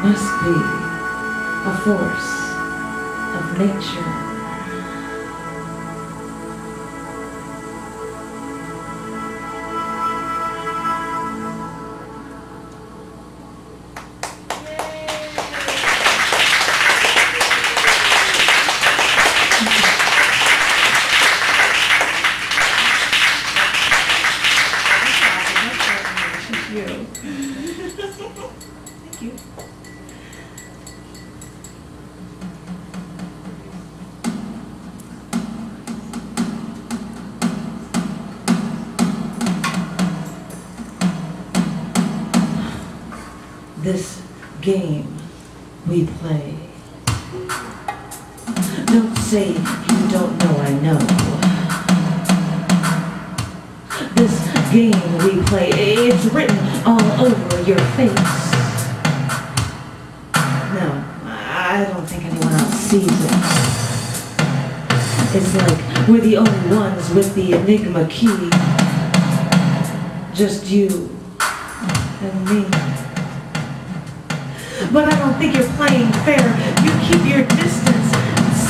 Speaker 2: must be a force of nature. This game we play. Don't say you don't know I know. This game we play, it's written all over your face. No, I don't think anyone else sees it. It's like we're the only ones with the Enigma key. Just you and me. But I don't think you're playing fair. You keep your distance,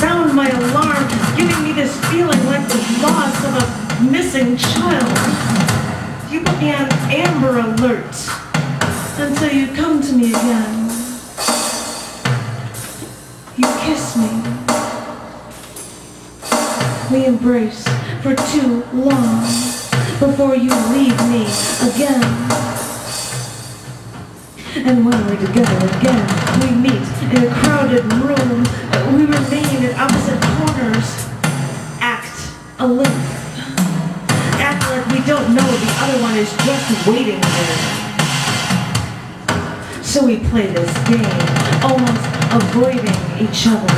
Speaker 2: sound my alarm, giving me this feeling like the loss of a missing child. You put me on Amber Alert until you come to me again. You kiss me. We embrace for too long before you leave me again. And when we're together again, we meet in a crowded room. We remain at opposite corners. Act aloof. Act like we don't know the other one is just waiting there. So we play this game, almost avoiding each other.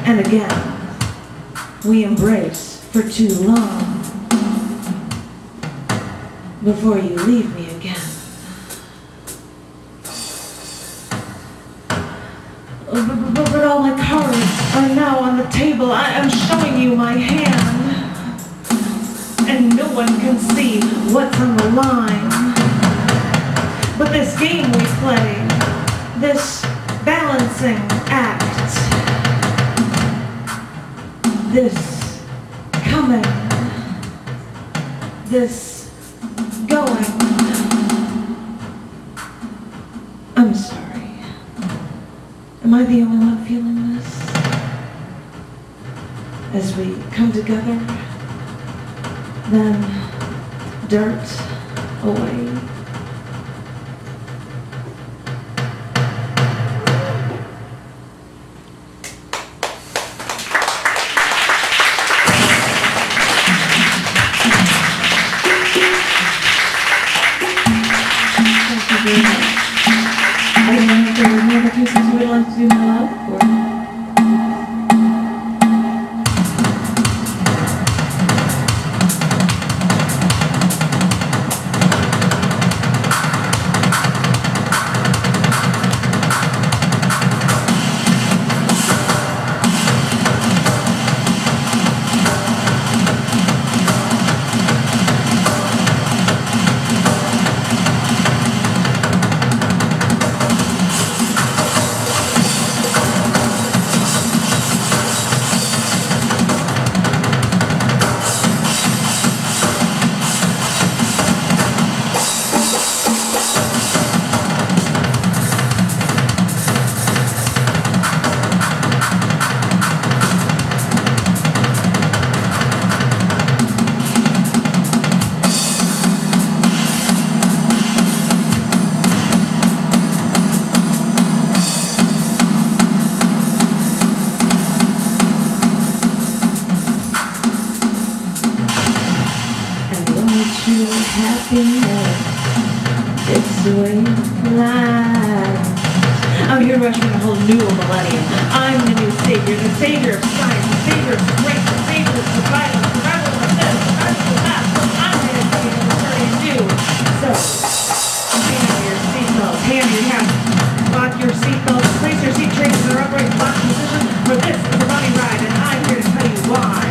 Speaker 2: And again, we embrace for too long before you leave me again. But all my cards are now on the table. I am showing you my hand. And no one can see what's on the line. But this game we play, this balancing act, this coming, this going. I'm sorry. Am I the only one feeling this? As we come together, then dirt away. I don't know if there are any other pieces you would like to do my love, or... It's the way life. I'm here rushing a whole new millennium. I'm the new savior of science, the savior of strength, the savior of survival of this, survival of that. I'm here to tell you what's starting new. So, hand your seatbelts, hand your hat, lock your seatbelts, place your seat trays in their upright lock position, for this is a running ride, and I'm here to tell you why.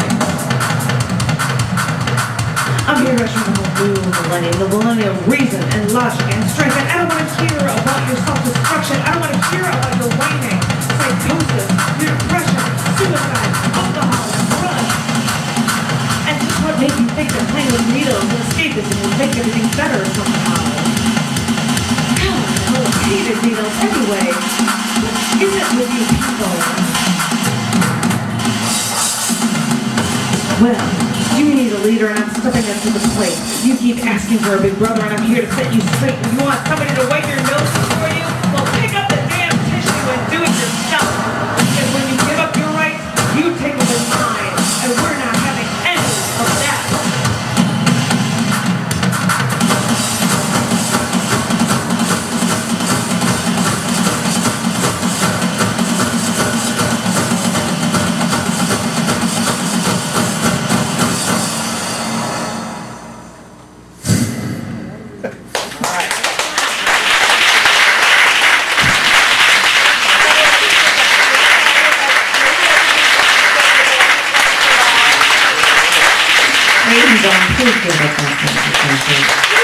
Speaker 2: I'm here rushing a whole new millennium, the millennium of reason and logic and strength, and I don't want to hear about your self-destruction. I don't want to hear about your whining, psychosis, your depression, suicide, alcohol, and drugs. And just what made you think that playing with needles and escapism would make everything better somehow? God, I hated needles anyway. What is it with you people? Well, you need a leader and I'm stepping up to the plate. You keep asking for a big brother and I'm here to set you straight. You want somebody to wipe your nose for you? Well, pick up the damn tissue and do it yourself. Because when you give up your rights, you take them as mine. And we're not having any of that. ladies and gentlemen, please give up that.